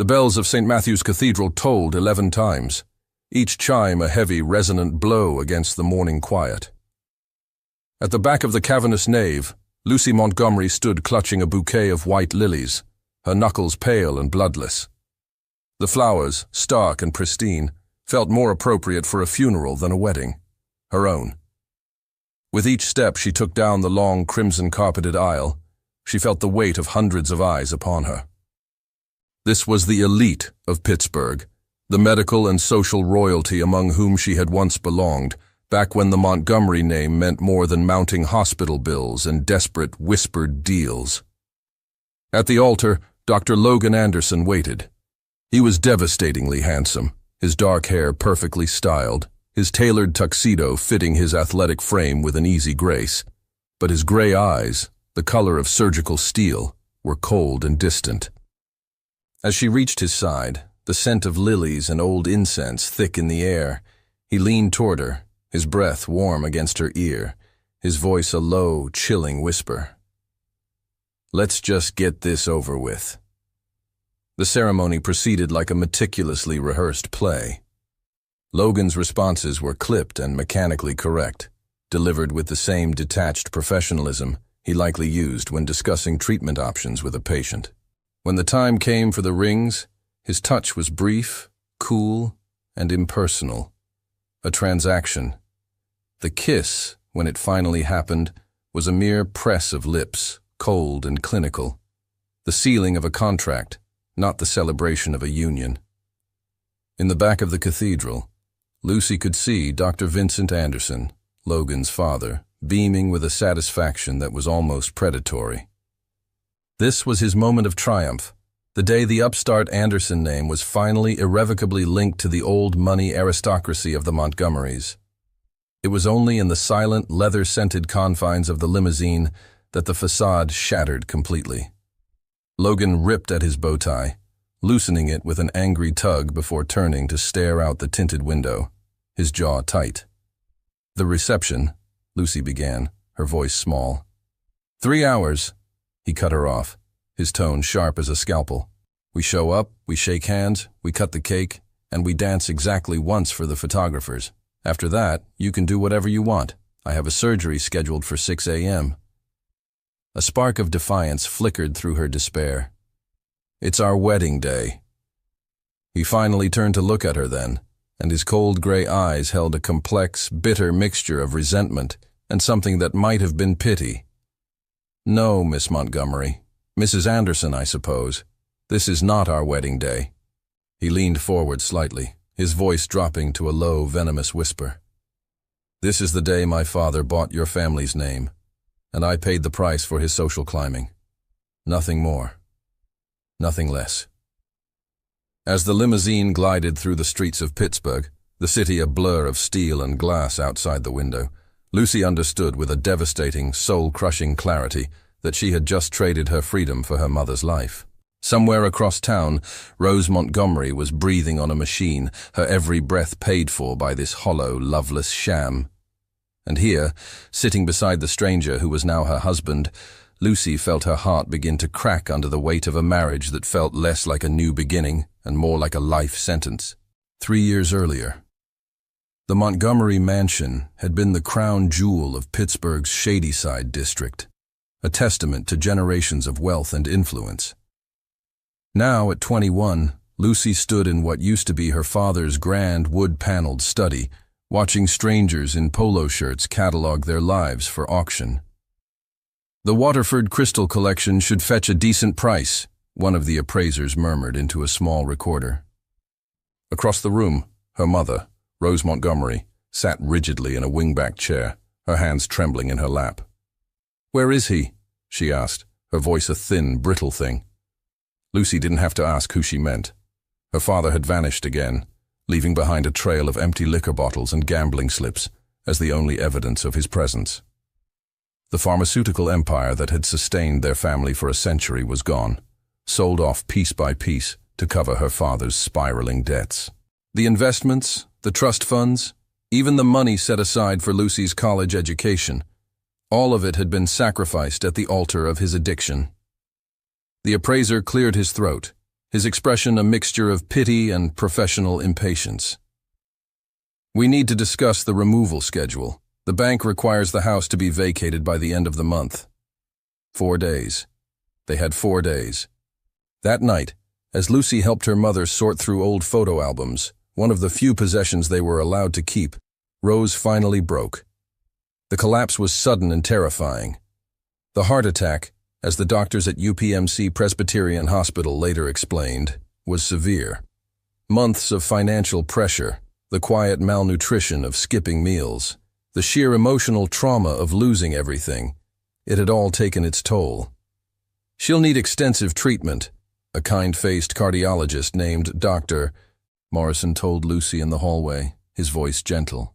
The bells of St. Matthew's Cathedral tolled 11 times, each chime a heavy, resonant blow against the morning quiet. At the back of the cavernous nave, Lucy Montgomery stood clutching a bouquet of white lilies, her knuckles pale and bloodless. The flowers, stark and pristine, felt more appropriate for a funeral than a wedding, her own. With each step she took down the long, crimson-carpeted aisle, she felt the weight of hundreds of eyes upon her. This was the elite of Pittsburgh, the medical and social royalty among whom she had once belonged, back when the Montgomery name meant more than mounting hospital bills and desperate, whispered deals. At the altar, Dr. Logan Anderson waited. He was devastatingly handsome, his dark hair perfectly styled, his tailored tuxedo fitting his athletic frame with an easy grace. But his gray eyes, the color of surgical steel, were cold and distant. As she reached his side, the scent of lilies and old incense thick in the air, he leaned toward her, his breath warm against her ear, his voice a low, chilling whisper. "Let's just get this over with." The ceremony proceeded like a meticulously rehearsed play. Logan's responses were clipped and mechanically correct, delivered with the same detached professionalism he likely used when discussing treatment options with a patient. When the time came for the rings, his touch was brief, cool, and impersonal. A transaction. The kiss, when it finally happened, was a mere press of lips, cold and clinical. The sealing of a contract, not the celebration of a union. In the back of the cathedral, Lucy could see Dr. Vincent Anderson, Logan's father, beaming with a satisfaction that was almost predatory. This was his moment of triumph, the day the upstart Anderson name was finally irrevocably linked to the old money aristocracy of the Montgomerys. It was only in the silent, leather-scented confines of the limousine that the facade shattered completely. Logan ripped at his bow tie, loosening it with an angry tug before turning to stare out the tinted window, his jaw tight. "The reception," Lucy began, her voice small. 3 hours, he cut her off, his tone sharp as a scalpel. "We show up, we shake hands, we cut the cake, and we dance exactly once for the photographers. After that, you can do whatever you want. I have a surgery scheduled for 6 a.m. A spark of defiance flickered through her despair. "It's our wedding day." He finally turned to look at her then, and his cold gray eyes held a complex, bitter mixture of resentment and something that might have been pity. "No, Miss Montgomery. Mrs. Anderson, I suppose. This is not our wedding day." He leaned forward slightly, his voice dropping to a low, venomous whisper. "This is the day my father bought your family's name, and I paid the price for his social climbing. Nothing more. Nothing less." As the limousine glided through the streets of Pittsburgh, the city a blur of steel and glass outside the window, Lucy understood with a devastating, soul-crushing clarity that she had just traded her freedom for her mother's life. Somewhere across town, Rose Montgomery was breathing on a machine, her every breath paid for by this hollow, loveless sham. And here, sitting beside the stranger who was now her husband, Lucy felt her heart begin to crack under the weight of a marriage that felt less like a new beginning and more like a life sentence. 3 years earlier, the Montgomery mansion had been the crown jewel of Pittsburgh's Shadyside district, a testament to generations of wealth and influence. Now, at 21, Lucy stood in what used to be her father's grand wood-paneled study, watching strangers in polo shirts catalog their lives for auction. "The Waterford Crystal Collection should fetch a decent price," one of the appraisers murmured into a small recorder. Across the room, her mother, Rose Montgomery, sat rigidly in a wingback chair, her hands trembling in her lap. "Where is he?" she asked, her voice a thin, brittle thing. Lucy didn't have to ask who she meant. Her father had vanished again, leaving behind a trail of empty liquor bottles and gambling slips as the only evidence of his presence. The pharmaceutical empire that had sustained their family for a century was gone, sold off piece by piece to cover her father's spiraling debts. The investments, the trust funds, even the money set aside for Lucy's college education, all of it had been sacrificed at the altar of his addiction. The appraiser cleared his throat, his expression a mixture of pity and professional impatience. "We need to discuss the removal schedule. The bank requires the house to be vacated by the end of the month." 4 days. They had 4 days. That night, as Lucy helped her mother sort through old photo albums, one of the few possessions they were allowed to keep, Rose finally broke. The collapse was sudden and terrifying. The heart attack, as the doctors at UPMC Presbyterian Hospital later explained, was severe. Months of financial pressure, the quiet malnutrition of skipping meals, the sheer emotional trauma of losing everything, it had all taken its toll. "She'll need extensive treatment," a kind-faced cardiologist named Dr. Morrison told Lucy in the hallway, his voice gentle.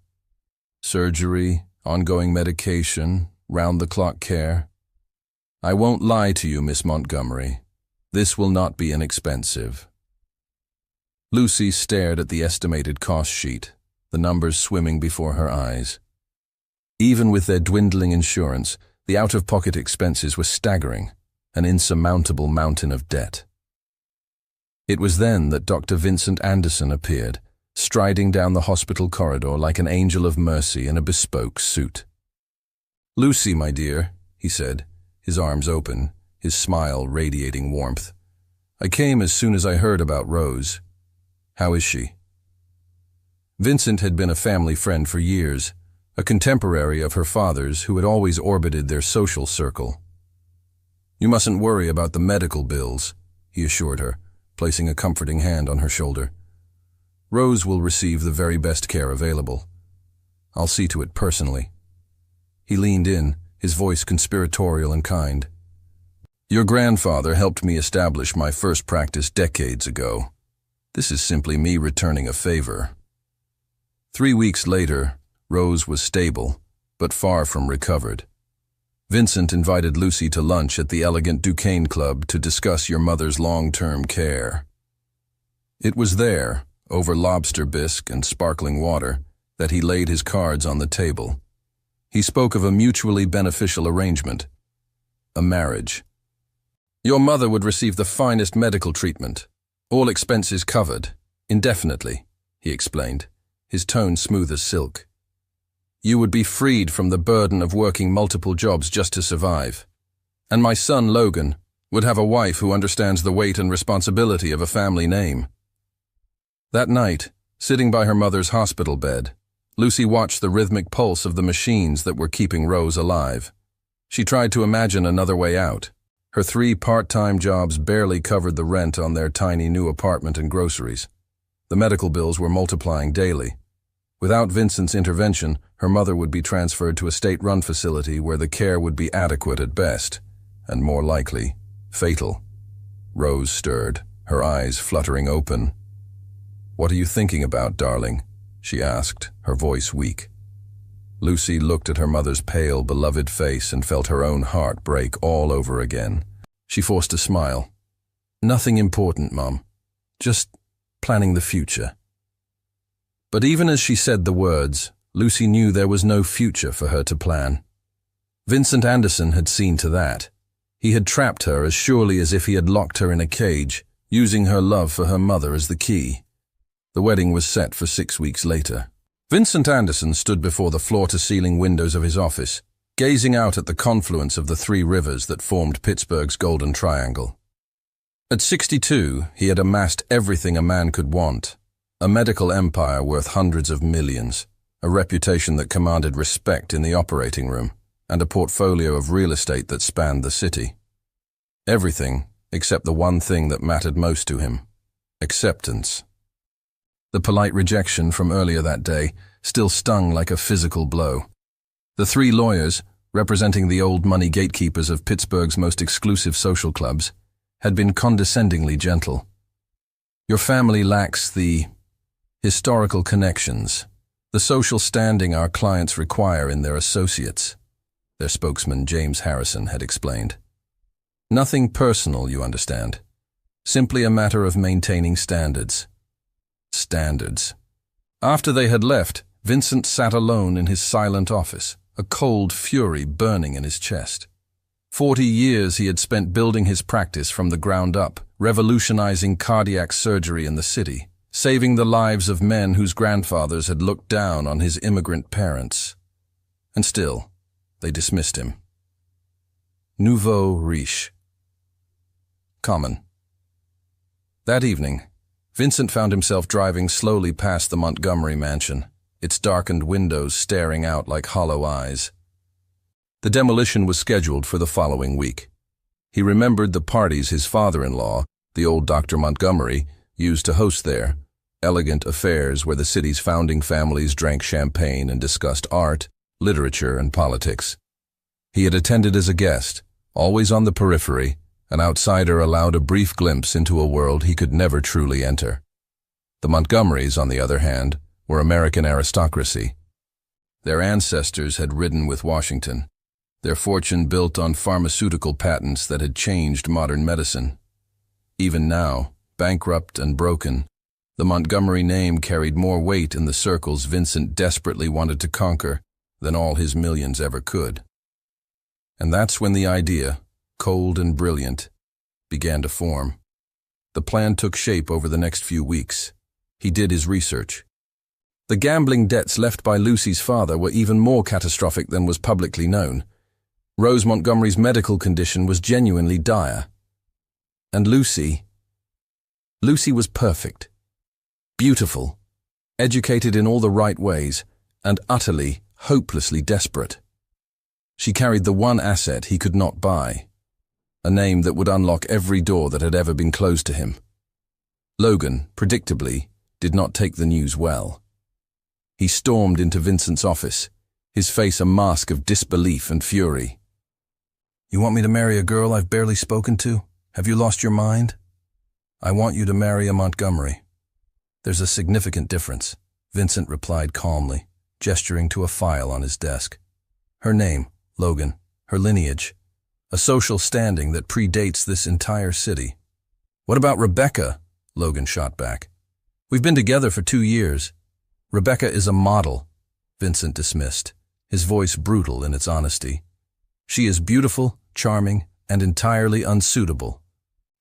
"Surgery, ongoing medication, round-the-clock care. I won't lie to you, Miss Montgomery. This will not be inexpensive." Lucy stared at the estimated cost sheet, the numbers swimming before her eyes. Even with their dwindling insurance, the out-of-pocket expenses were staggering, an insurmountable mountain of debt. It was then that Dr. Vincent Anderson appeared, striding down the hospital corridor like an angel of mercy in a bespoke suit. "Lucy, my dear," he said, his arms open, his smile radiating warmth. "I came as soon as I heard about Rose. How is she?" Vincent had been a family friend for years, a contemporary of her father's who had always orbited their social circle. "You mustn't worry about the medical bills," he assured her, placing a comforting hand on her shoulder. "Rose will receive the very best care available. I'll see to it personally." He leaned in, his voice conspiratorial and kind. "Your grandfather helped me establish my first practice decades ago. This is simply me returning a favor." 3 weeks later, Rose was stable, but far from recovered. Vincent invited Lucy to lunch at the elegant Duquesne Club to discuss your mother's long-term care. It was there, over lobster bisque and sparkling water, that he laid his cards on the table. He spoke of a mutually beneficial arrangement, a marriage. "Your mother would receive the finest medical treatment, all expenses covered, indefinitely," he explained, his tone smooth as silk. "You would be freed from the burden of working multiple jobs just to survive. And my son, Logan, would have a wife who understands the weight and responsibility of a family name." That night, sitting by her mother's hospital bed, Lucy watched the rhythmic pulse of the machines that were keeping Rose alive. She tried to imagine another way out. Her 3 part-time jobs barely covered the rent on their tiny new apartment and groceries. The medical bills were multiplying daily. Without Vincent's intervention, her mother would be transferred to a state-run facility where the care would be adequate at best, and more likely, fatal. Rose stirred, her eyes fluttering open. "What are you thinking about, darling?" she asked, her voice weak. Lucy looked at her mother's pale, beloved face and felt her own heart break all over again. She forced a smile. "Nothing important, Mom. Just planning the future." But even as she said the words, Lucy knew there was no future for her to plan. Vincent Anderson had seen to that. He had trapped her as surely as if he had locked her in a cage, using her love for her mother as the key. The wedding was set for 6 weeks later. Vincent Anderson stood before the floor-to-ceiling windows of his office, gazing out at the confluence of the 3 rivers that formed Pittsburgh's Golden Triangle. At 62, he had amassed everything a man could want. A medical empire worth hundreds of millions, a reputation that commanded respect in the operating room, and a portfolio of real estate that spanned the city. Everything except the one thing that mattered most to him: acceptance. The polite rejection from earlier that day still stung like a physical blow. The 3 lawyers, representing the old money gatekeepers of Pittsburgh's most exclusive social clubs, had been condescendingly gentle. "Your family lacks the historical connections, the social standing our clients require in their associates," their spokesman James Harrison had explained. "Nothing personal, you understand. Simply a matter of maintaining standards." Standards. After they had left, Vincent sat alone in his silent office, a cold fury burning in his chest. 40 years he had spent building his practice from the ground up, revolutionizing cardiac surgery in the city, saving the lives of men whose grandfathers had looked down on his immigrant parents. And still, they dismissed him. Nouveau riche. Common. That evening, Vincent found himself driving slowly past the Montgomery mansion, its darkened windows staring out like hollow eyes. The demolition was scheduled for the following week. He remembered the parties his father-in-law, the old Dr. Montgomery, used to host there, elegant affairs where the city's founding families drank champagne and discussed art, literature, and politics. He had attended as a guest, always on the periphery, an outsider allowed a brief glimpse into a world he could never truly enter. The Montgomerys, on the other hand, were American aristocracy. Their ancestors had ridden with Washington, their fortune built on pharmaceutical patents that had changed modern medicine. Even now, bankrupt and broken, the Montgomery name carried more weight in the circles Vincent desperately wanted to conquer than all his millions ever could. And that's when the idea, cold and brilliant, began to form. The plan took shape over the next few weeks. He did his research. The gambling debts left by Lucy's father were even more catastrophic than was publicly known. Rose Montgomery's medical condition was genuinely dire. And Lucy was perfect, beautiful, educated in all the right ways, and utterly, hopelessly desperate. She carried the one asset he could not buy, a name that would unlock every door that had ever been closed to him. Logan, predictably, did not take the news well. He stormed into Vincent's office, his face a mask of disbelief and fury. "You want me to marry a girl I've barely spoken to? Have you lost your mind?" "I want you to marry a Montgomery." "There's a significant difference," Vincent replied calmly, gesturing to a file on his desk. "Her name, Logan, her lineage, a social standing that predates this entire city." "What about Rebecca?" Logan shot back. "We've been together for 2 years. Rebecca is a model," Vincent dismissed, his voice brutal in its honesty. "She is beautiful, charming, and entirely unsuitable."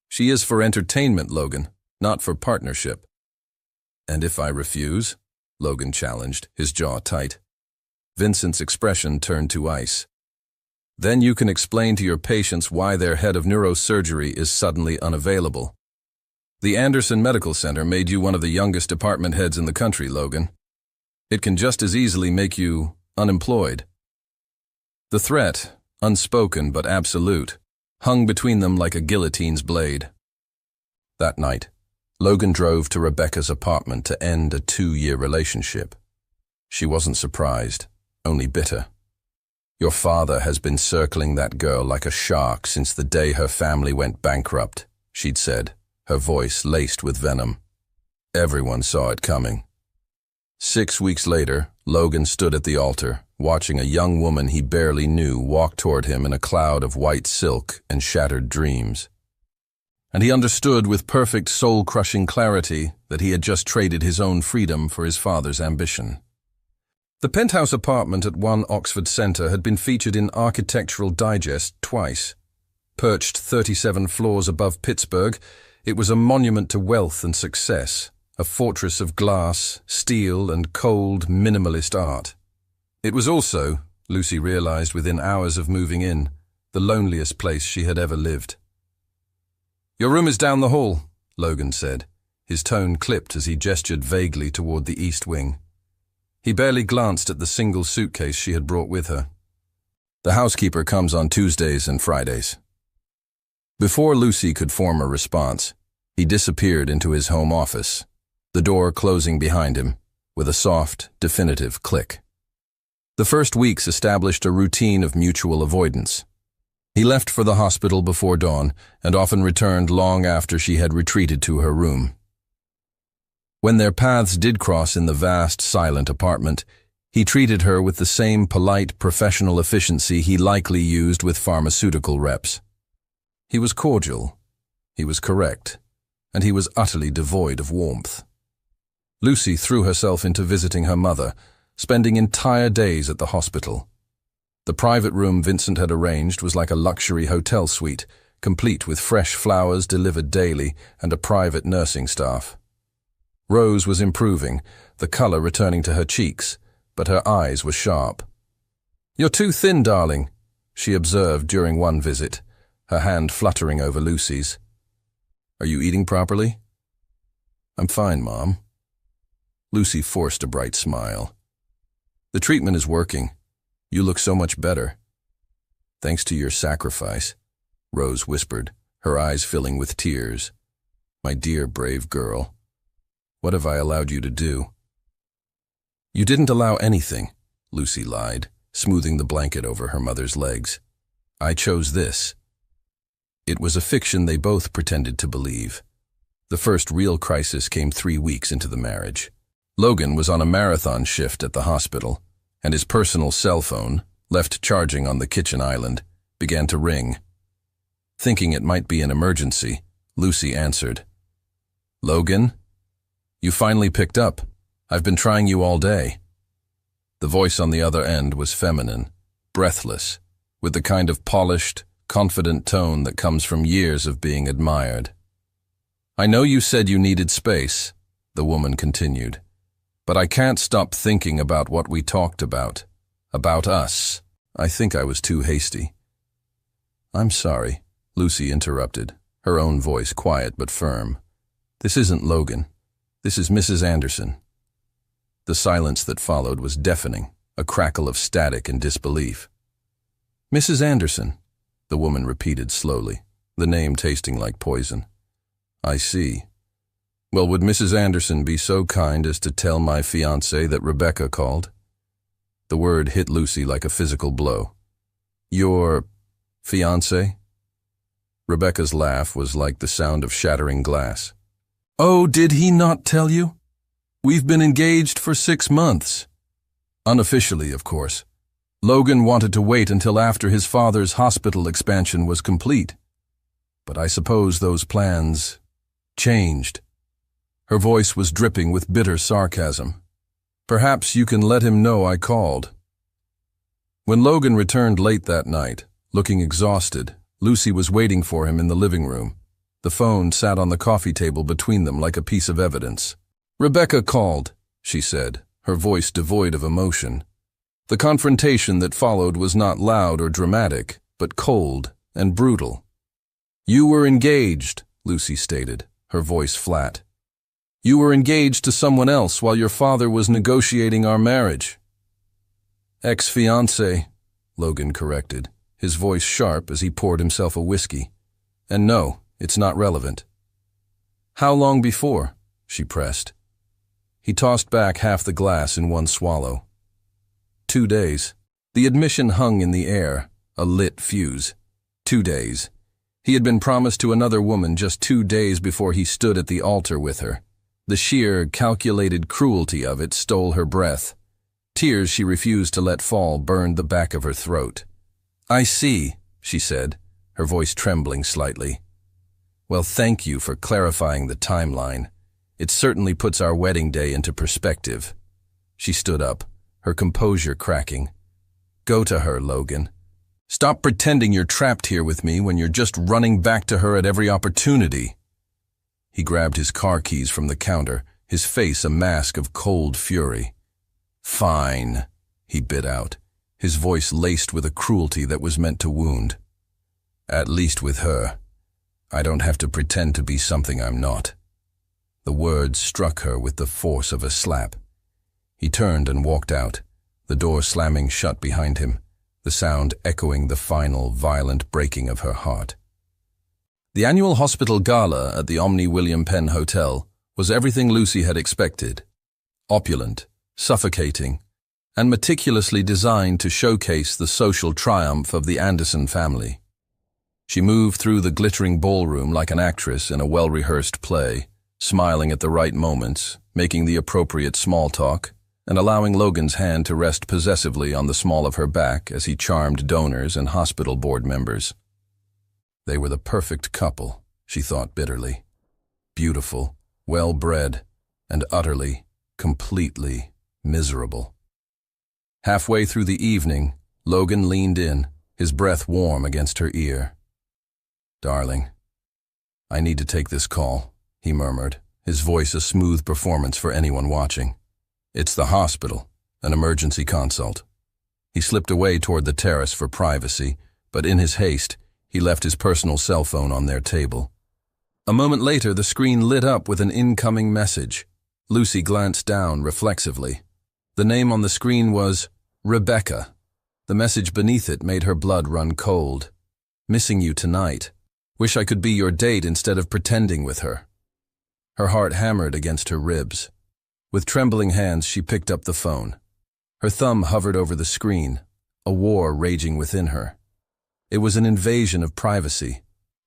"She is for entertainment, Logan, not for partnership." "And if I refuse?" Logan challenged, his jaw tight. Vincent's expression turned to ice. "Then you can explain to your patients why their head of neurosurgery is suddenly unavailable. The Anderson Medical Center made you one of the youngest department heads in the country, Logan. It can just as easily make you unemployed." The threat, unspoken but absolute, hung between them like a guillotine's blade. That night, Logan drove to Rebecca's apartment to end a 2-year relationship. She wasn't surprised, only bitter. "Your father has been circling that girl like a shark since the day her family went bankrupt," she'd said, her voice laced with venom. Everyone saw it coming. 6 weeks later, Logan stood at the altar, watching a young woman he barely knew walk toward him in a cloud of white silk and shattered dreams. And he understood with perfect soul-crushing clarity that he had just traded his own freedom for his father's ambition. The penthouse apartment at 1 Oxford Centre had been featured in Architectural Digest twice. Perched 37 floors above Pittsburgh, it was a monument to wealth and success, a fortress of glass, steel, and cold, minimalist art. It was also, Lucy realized within hours of moving in, the loneliest place she had ever lived. "Your room is down the hall," Logan said, his tone clipped as he gestured vaguely toward the east wing. He barely glanced at the single suitcase she had brought with her. "The housekeeper comes on Tuesdays and Fridays." Before Lucy could form a response, he disappeared into his home office, the door closing behind him with a soft, definitive click. The first weeks established a routine of mutual avoidance. He left for the hospital before dawn and often returned long after she had retreated to her room. When their paths did cross in the vast, silent apartment, he treated her with the same polite, professional efficiency he likely used with pharmaceutical reps. He was cordial, he was correct, and he was utterly devoid of warmth. Lucy threw herself into visiting her mother, spending entire days at the hospital. The private room Vincent had arranged was like a luxury hotel suite, complete with fresh flowers delivered daily and a private nursing staff. Rose was improving, the color returning to her cheeks, but her eyes were sharp. "You're too thin, darling," she observed during one visit, her hand fluttering over Lucy's. "Are you eating properly?" "I'm fine, Mom." Lucy forced a bright smile. "The treatment is working. You look so much better." "Thanks to your sacrifice," Rose whispered, her eyes filling with tears. "My dear, brave girl. What have I allowed you to do?" "You didn't allow anything," Lucy lied, smoothing the blanket over her mother's legs. "I chose this." It was a fiction they both pretended to believe. The first real crisis came 3 weeks into the marriage. Logan was on a marathon shift at the hospital, and his personal cell phone, left charging on the kitchen island, began to ring. Thinking it might be an emergency, Lucy answered. "Logan? You finally picked up. I've been trying you all day." The voice on the other end was feminine, breathless, with the kind of polished, confident tone that comes from years of being admired. "I know you said you needed space," the woman continued, "but I can't stop thinking about what we talked about us. I think I was too hasty." "I'm sorry," Lucy interrupted, her own voice quiet but firm. "This isn't Logan. This is Mrs. Anderson." The silence that followed was deafening, a crackle of static and disbelief. "Mrs. Anderson," the woman repeated slowly, the name tasting like poison. "I see. Well, would Mrs. Anderson be so kind as to tell my fiancé that Rebecca called?" The word hit Lucy like a physical blow. "Your fiancé?" Rebecca's laugh was like the sound of shattering glass. "Oh, did he not tell you? We've been engaged for 6 months. Unofficially, of course. Logan wanted to wait until after his father's hospital expansion was complete. But I suppose those plans changed." Her voice was dripping with bitter sarcasm. "Perhaps you can let him know I called." When Logan returned late that night, looking exhausted, Lucy was waiting for him in the living room. The phone sat on the coffee table between them like a piece of evidence. "Rebecca called," she said, her voice devoid of emotion. The confrontation that followed was not loud or dramatic, but cold and brutal. "You were engaged," Lucy stated, her voice flat. "You were engaged to someone else while your father was negotiating our marriage." "Ex-fiancé," Logan corrected, his voice sharp as he poured himself a whiskey. "And no, it's not relevant." "How long before?" she pressed. He tossed back half the glass in one swallow. 2 days. The admission hung in the air, a lit fuse. 2 days. He had been promised to another woman just 2 days before he stood at the altar with her. The sheer, calculated cruelty of it stole her breath. Tears she refused to let fall burned the back of her throat. "I see," she said, her voice trembling slightly. "Well, thank you for clarifying the timeline. It certainly puts our wedding day into perspective." She stood up, her composure cracking. "Go to her, Logan. Stop pretending you're trapped here with me when you're just running back to her at every opportunity." He grabbed his car keys from the counter, his face a mask of cold fury. "Fine," he bit out, his voice laced with a cruelty that was meant to wound. "At least with her, I don't have to pretend to be something I'm not." The words struck her with the force of a slap. He turned and walked out, the door slamming shut behind him, the sound echoing the final, violent breaking of her heart. The annual hospital gala at the Omni William Penn Hotel was everything Lucy had expected. Opulent, suffocating, and meticulously designed to showcase the social triumph of the Anderson family. She moved through the glittering ballroom like an actress in a well-rehearsed play, smiling at the right moments, making the appropriate small talk, and allowing Logan's hand to rest possessively on the small of her back as he charmed donors and hospital board members. They were the perfect couple, she thought bitterly. Beautiful, well-bred, and utterly, completely miserable. Halfway through the evening, Logan leaned in, his breath warm against her ear. "Darling, I need to take this call," he murmured, his voice a smooth performance for anyone watching. "It's the hospital, an emergency consult." He slipped away toward the terrace for privacy, but in his haste, he left his personal cell phone on their table. A moment later, the screen lit up with an incoming message. Lucy glanced down reflexively. The name on the screen was Rebecca. The message beneath it made her blood run cold. "Missing you tonight. Wish I could be your date instead of pretending with her." Her heart hammered against her ribs. With trembling hands, she picked up the phone. Her thumb hovered over the screen, a war raging within her. It was an invasion of privacy,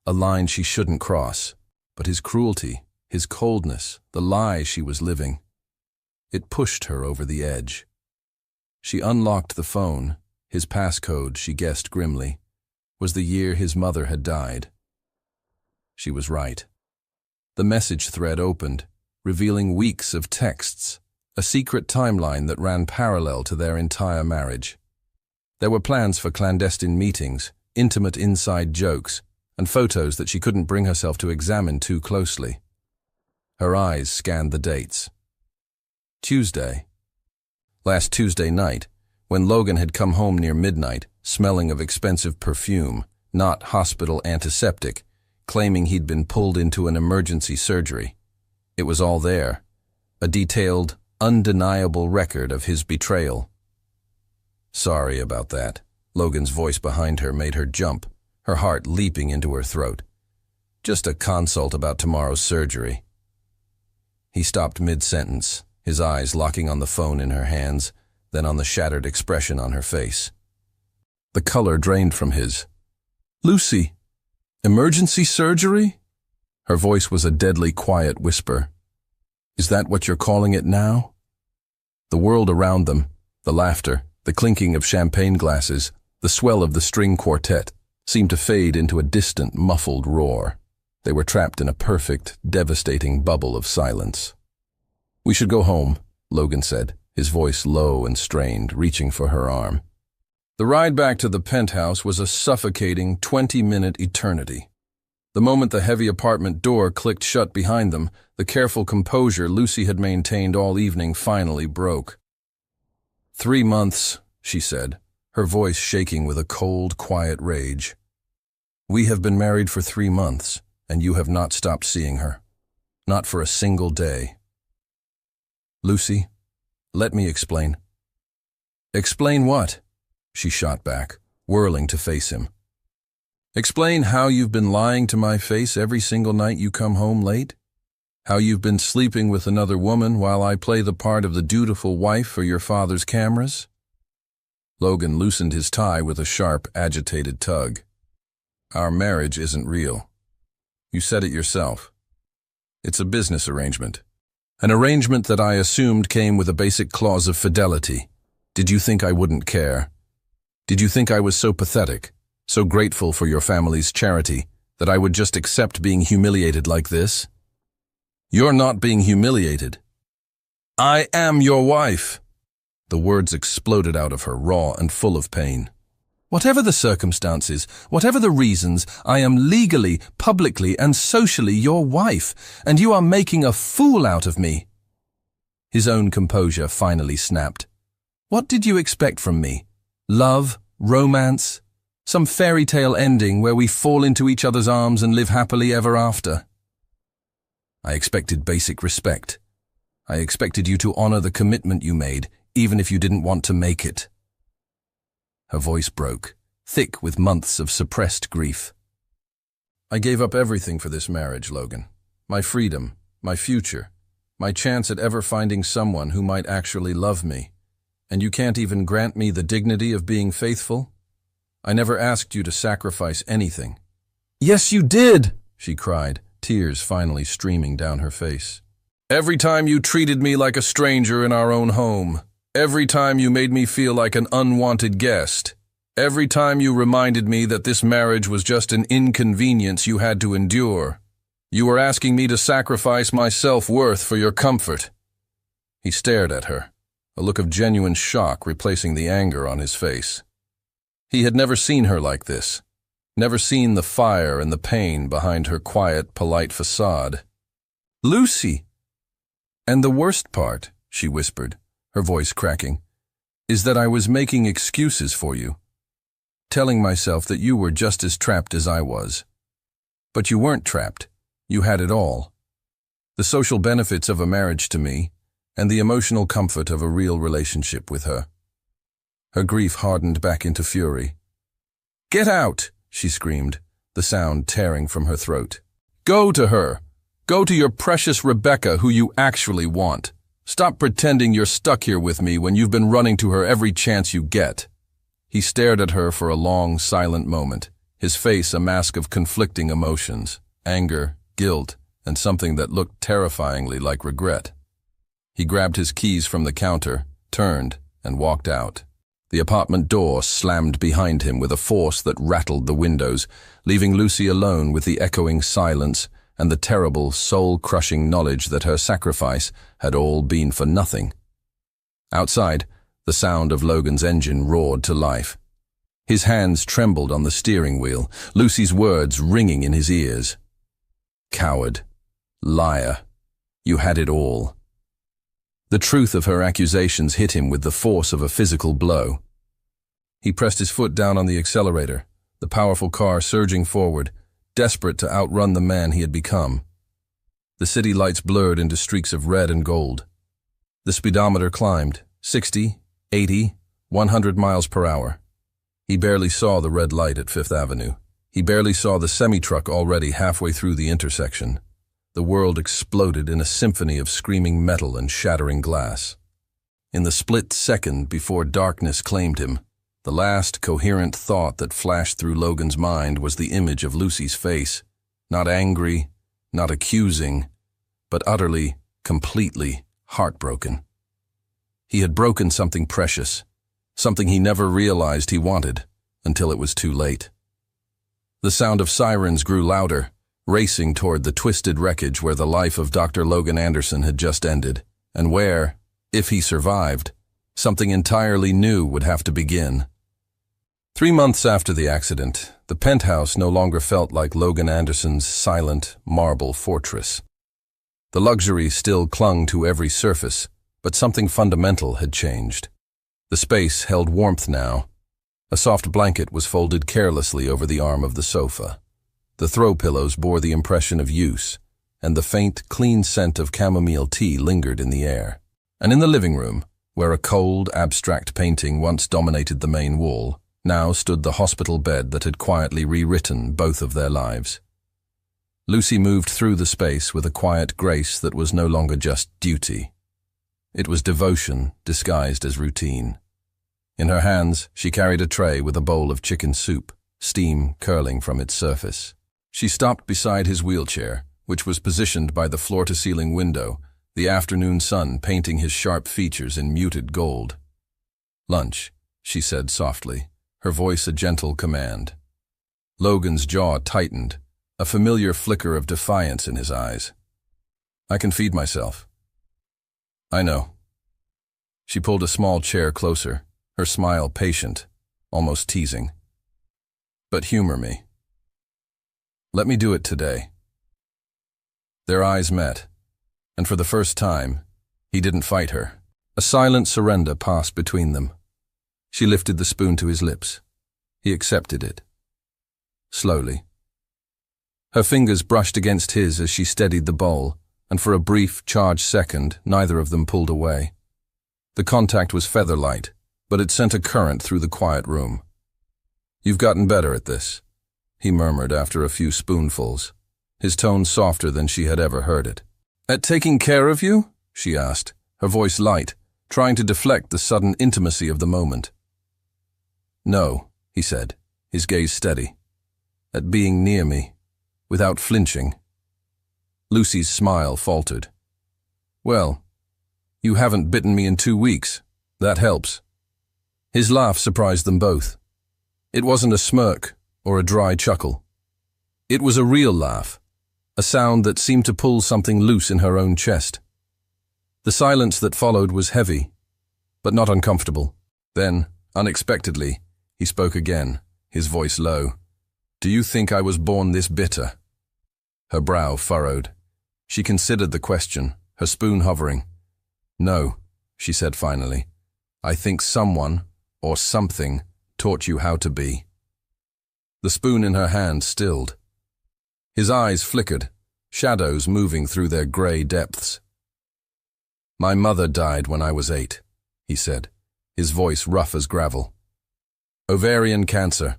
a line she shouldn't cross. But his cruelty, his coldness, the lie she was living, it pushed her over the edge. She unlocked the phone. His passcode, she guessed grimly, was the year his mother had died. She was right. The message thread opened, revealing weeks of texts, a secret timeline that ran parallel to their entire marriage. There were plans for clandestine meetings, intimate inside jokes, and photos that she couldn't bring herself to examine too closely. Her eyes scanned the dates. Tuesday. Last Tuesday night, when Logan had come home near midnight, smelling of expensive perfume, not hospital antiseptic, claiming he'd been pulled into an emergency surgery. It was all there, a detailed, undeniable record of his betrayal. "Sorry about that." Logan's voice behind her made her jump, her heart leaping into her throat. "Just a consult about tomorrow's surgery." He stopped mid-sentence, his eyes locking on the phone in her hands, then on the shattered expression on her face. The color drained from his. "Lucy, emergency surgery?" Her voice was a deadly quiet whisper. "Is that what you're calling it now?" The world around them, the laughter, the clinking of champagne glasses, the swell of the string quartet, seemed to fade into a distant, muffled roar. They were trapped in a perfect, devastating bubble of silence. "We should go home," Logan said, his voice low and strained, reaching for her arm. The ride back to the penthouse was a suffocating 20-minute eternity. The moment the heavy apartment door clicked shut behind them, the careful composure Lucy had maintained all evening finally broke. "3 months," she said, her voice shaking with a cold, quiet rage. "We have been married for 3 months, and you have not stopped seeing her. Not for a single day." "Lucy, let me explain." "Explain what?" she shot back, whirling to face him. "Explain how you've been lying to my face every single night you come home late? How you've been sleeping with another woman while I play the part of the dutiful wife for your father's cameras?" Logan loosened his tie with a sharp, agitated tug. "Our marriage isn't real. You said it yourself. It's a business arrangement. An arrangement that I assumed came with a basic clause of fidelity. Did you think I wouldn't care? Did you think I was so pathetic, so grateful for your family's charity, that I would just accept being humiliated like this? You're not being humiliated. I am your wife." The words exploded out of her, raw and full of pain. "Whatever the circumstances, whatever the reasons, I am legally, publicly, and socially your wife, and you are making a fool out of me." His own composure finally snapped. "What did you expect from me? Love? Romance? Some fairy tale ending where we fall into each other's arms and live happily ever after?" "I expected basic respect. I expected you to honor the commitment you made, even if you didn't want to make it." Her voice broke, thick with months of suppressed grief. "I gave up everything for this marriage, Logan. My freedom, my future, my chance at ever finding someone who might actually love me. And you can't even grant me the dignity of being faithful? I never asked you to sacrifice anything." "Yes, you did," she cried, tears finally streaming down her face. "Every time you treated me like a stranger in our own home. Every time you made me feel like an unwanted guest. Every time you reminded me that this marriage was just an inconvenience you had to endure. You were asking me to sacrifice my self-worth for your comfort." He stared at her, a look of genuine shock replacing the anger on his face. He had never seen her like this, never seen the fire and the pain behind her quiet, polite facade. "Lucy!" "And the worst part," she whispered, her voice cracking, "is that I was making excuses for you, telling myself that you were just as trapped as I was. But you weren't trapped. You had it all. The social benefits of a marriage to me, and the emotional comfort of a real relationship with her." Her grief hardened back into fury. "Get out!" she screamed, the sound tearing from her throat. "Go to her! Go to your precious Rebecca who you actually want. Stop pretending you're stuck here with me when you've been running to her every chance you get." He stared at her for a long, silent moment, his face a mask of conflicting emotions, anger, guilt, and something that looked terrifyingly like regret. He grabbed his keys from the counter, turned, and walked out. The apartment door slammed behind him with a force that rattled the windows, leaving Lucy alone with the echoing silence and the terrible, soul-crushing knowledge that her sacrifice had all been for nothing. Outside, the sound of Logan's engine roared to life. His hands trembled on the steering wheel, Lucy's words ringing in his ears. "Coward. Liar. You had it all." The truth of her accusations hit him with the force of a physical blow. He pressed his foot down on the accelerator, the powerful car surging forward, desperate to outrun the man he had become. The city lights blurred into streaks of red and gold. The speedometer climbed, 60, 80, 100 miles per hour. He barely saw the red light at Fifth Avenue. He barely saw the semi-truck already halfway through the intersection. The world exploded in a symphony of screaming metal and shattering glass. In the split second before darkness claimed him, the last coherent thought that flashed through Logan's mind was the image of Lucy's face, not angry, not accusing, but utterly, completely heartbroken. He had broken something precious, something he never realized he wanted, until it was too late. The sound of sirens grew louder, racing toward the twisted wreckage where the life of Dr. Logan Anderson had just ended, and where, if he survived, something entirely new would have to begin. 3 months after the accident, the penthouse no longer felt like Logan Anderson's silent marble fortress. The luxury still clung to every surface, but something fundamental had changed. The space held warmth now. A soft blanket was folded carelessly over the arm of the sofa. The throw pillows bore the impression of use, and the faint, clean scent of chamomile tea lingered in the air. And in the living room, where a cold, abstract painting once dominated the main wall, now stood the hospital bed that had quietly rewritten both of their lives. Lucy moved through the space with a quiet grace that was no longer just duty. It was devotion disguised as routine. In her hands, she carried a tray with a bowl of chicken soup, steam curling from its surface. She stopped beside his wheelchair, which was positioned by the floor-to-ceiling window, the afternoon sun painting his sharp features in muted gold. "Lunch," she said softly, her voice a gentle command. Logan's jaw tightened, a familiar flicker of defiance in his eyes. "I can feed myself." "I know." She pulled a small chair closer, her smile patient, almost teasing. "But humor me. Let me do it today." Their eyes met, and for the first time, he didn't fight her. A silent surrender passed between them. She lifted the spoon to his lips. He accepted it. Slowly. Her fingers brushed against his as she steadied the bowl, and for a brief, charged second, neither of them pulled away. The contact was feather-light, but it sent a current through the quiet room. "You've gotten better at this," he murmured after a few spoonfuls, his tone softer than she had ever heard it. "At taking care of you?" she asked, her voice light, trying to deflect the sudden intimacy of the moment. "No," he said, his gaze steady. "At being near me, without flinching." Lucy's smile faltered. "Well, you haven't bitten me in 2 weeks. That helps." His laugh surprised them both. It wasn't a smirk or a dry chuckle. It was a real laugh, a sound that seemed to pull something loose in her own chest. The silence that followed was heavy, but not uncomfortable. Then, unexpectedly, He spoke again, his voice low. "Do you think I was born this bitter?" Her brow furrowed. She considered the question, her spoon hovering. "No," she said finally. "I think someone, or something, taught you how to be." The spoon in her hand stilled. His eyes flickered, shadows moving through their gray depths. "My mother died when I was 8, he said, his voice rough as gravel. "Ovarian cancer.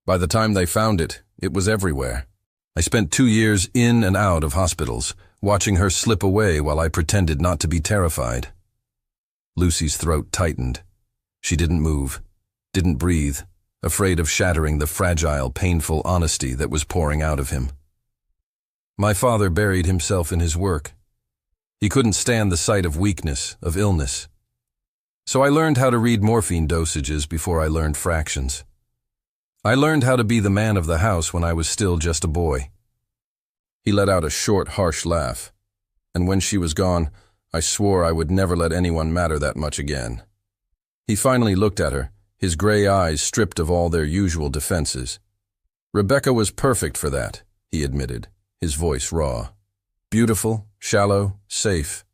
By the time they found it, it was everywhere. I spent 2 years in and out of hospitals, watching her slip away while I pretended not to be terrified." Lucy's throat tightened. She didn't move, didn't breathe, afraid of shattering the fragile, painful honesty that was pouring out of him. "My father buried himself in his work. He couldn't stand the sight of weakness, of illness. So I learned how to read morphine dosages before I learned fractions. I learned how to be the man of the house when I was still just a boy." He let out a short, harsh laugh. "And when she was gone, I swore I would never let anyone matter that much again." He finally looked at her, his gray eyes stripped of all their usual defenses. "Rebecca was perfect for that," he admitted, his voice raw. "Beautiful, shallow, safe.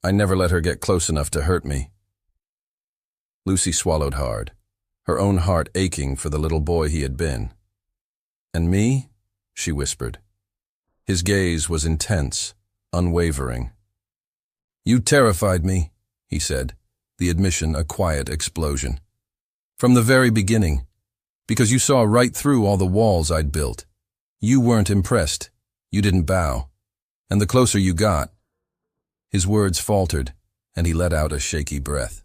I never let her get close enough to hurt me." Lucy swallowed hard, her own heart aching for the little boy he had been. "And me?" she whispered. His gaze was intense, unwavering. "You terrified me," he said, the admission a quiet explosion. "From the very beginning, because you saw right through all the walls I'd built. You weren't impressed. You didn't bow. And the closer you got—" His words faltered, and he let out a shaky breath.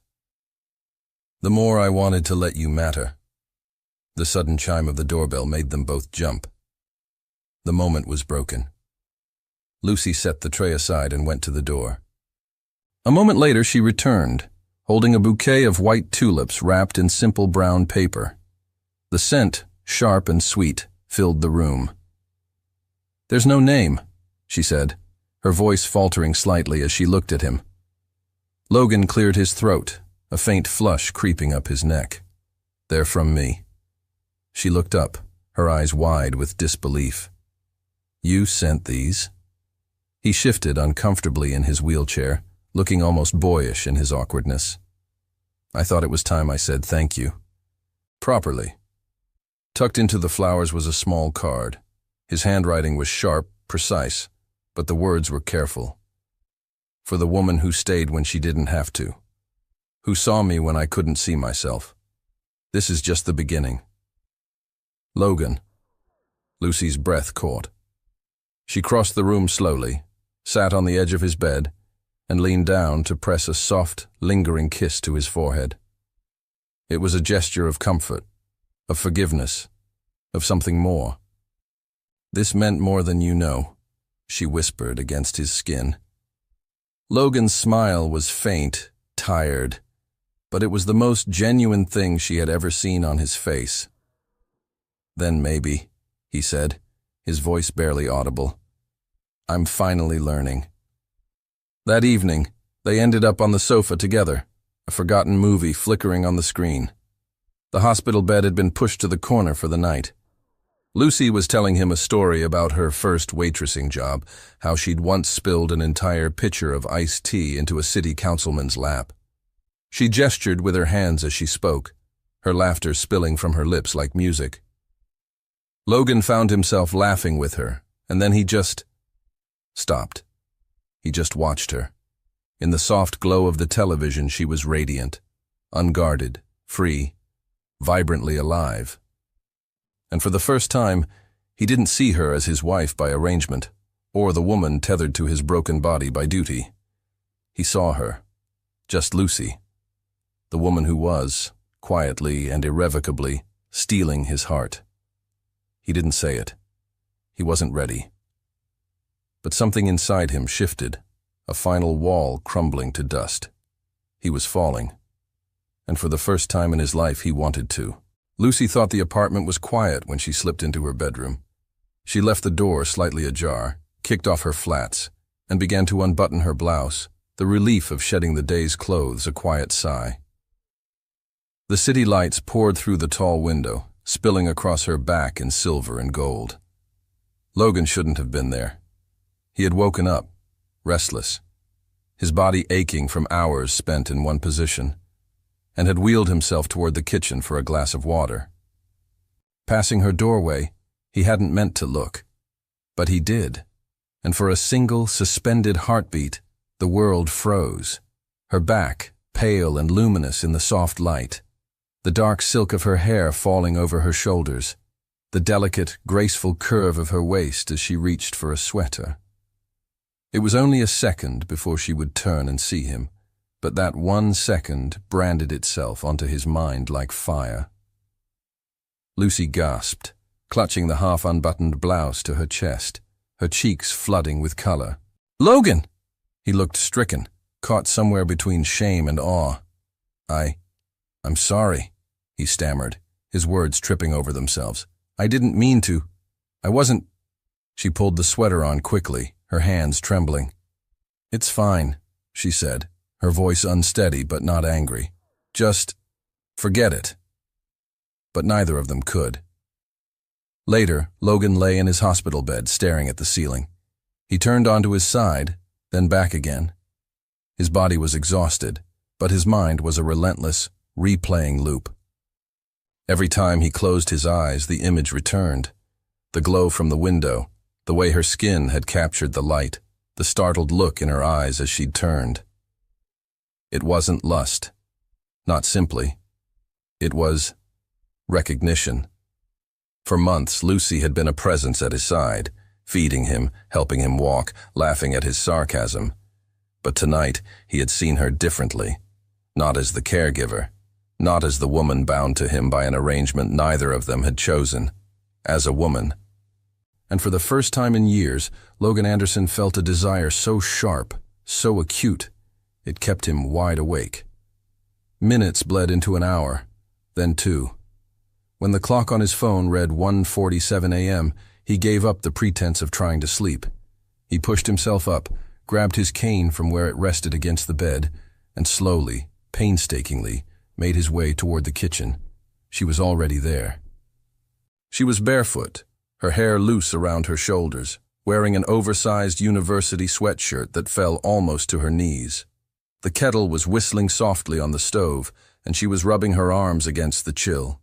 "The more I wanted to let you matter." The sudden chime of the doorbell made them both jump. The moment was broken. Lucy set the tray aside and went to the door. A moment later she returned, holding a bouquet of white tulips wrapped in simple brown paper. The scent, sharp and sweet, filled the room. "There's no name," she said, her voice faltering slightly as she looked at him. Logan cleared his throat, a faint flush creeping up his neck. "They're from me." She looked up, her eyes wide with disbelief. "You sent these?" He shifted uncomfortably in his wheelchair, looking almost boyish in his awkwardness. "I thought it was time I said thank you. Properly." Tucked into the flowers was a small card. His handwriting was sharp, precise, but the words were careful. "For the woman who stayed when she didn't have to. Who saw me when I couldn't see myself. This is just the beginning." "Logan." Lucy's breath caught. She crossed the room slowly, sat on the edge of his bed, and leaned down to press a soft, lingering kiss to his forehead. It was a gesture of comfort, of forgiveness, of something more. "This meant more than you know," she whispered against his skin. Logan's smile was faint, tired, but it was the most genuine thing she had ever seen on his face. "Then maybe," he said, his voice barely audible. "I'm finally learning." That evening, they ended up on the sofa together, a forgotten movie flickering on the screen. The hospital bed had been pushed to the corner for the night. Lucy was telling him a story about her first waitressing job, how she'd once spilled an entire pitcher of iced tea into a city councilman's lap. She gestured with her hands as she spoke, her laughter spilling from her lips like music. Logan found himself laughing with her, and then he just stopped. He just watched her. In the soft glow of the television, she was radiant, unguarded, free, vibrantly alive. And for the first time, he didn't see her as his wife by arrangement, or the woman tethered to his broken body by duty. He saw her, just Lucy, the woman who was, quietly and irrevocably, stealing his heart. He didn't say it. He wasn't ready. But something inside him shifted, a final wall crumbling to dust. He was falling. And for the first time in his life, he wanted to. Lucy thought the apartment was quiet when she slipped into her bedroom. She left the door slightly ajar, kicked off her flats, and began to unbutton her blouse, the relief of shedding the day's clothes a quiet sigh. The city lights poured through the tall window, spilling across her back in silver and gold. Logan shouldn't have been there. He had woken up, restless, his body aching from hours spent in one position, and had wheeled himself toward the kitchen for a glass of water. Passing her doorway, he hadn't meant to look, but he did, and for a single suspended heartbeat, the world froze. Her back, pale and luminous in the soft light, the dark silk of her hair falling over her shoulders, the delicate, graceful curve of her waist as she reached for a sweater. It was only a second before she would turn and see him, but that 1 second branded itself onto his mind like fire. Lucy gasped, clutching the half-unbuttoned blouse to her chest, her cheeks flooding with color. "Logan!" He looked stricken, caught somewhere between shame and awe. I'm sorry," he stammered, his words tripping over themselves. "I didn't mean to. I wasn't—" She pulled the sweater on quickly, her hands trembling. "It's fine," she said, her voice unsteady but not angry. "Just forget it." But neither of them could. Later, Logan lay in his hospital bed staring at the ceiling. He turned onto his side, then back again. His body was exhausted, but his mind was a relentless, replaying loop. Every time he closed his eyes, the image returned. The glow from the window, the way her skin had captured the light, the startled look in her eyes as she'd turned. It wasn't lust. Not simply. It was recognition. For months, Lucy had been a presence at his side, feeding him, helping him walk, laughing at his sarcasm. But tonight, he had seen her differently. Not as the caregiver, not as the woman bound to him by an arrangement neither of them had chosen. As a woman. And for the first time in years, Logan Anderson felt a desire so sharp, so acute, it kept him wide awake. Minutes bled into an hour, then 2. When the clock on his phone read 1:47 a.m., he gave up the pretense of trying to sleep. He pushed himself up, grabbed his cane from where it rested against the bed, and slowly, painstakingly, made his way toward the kitchen. She was already there. She was barefoot, her hair loose around her shoulders, wearing an oversized university sweatshirt that fell almost to her knees. The kettle was whistling softly on the stove, and she was rubbing her arms against the chill.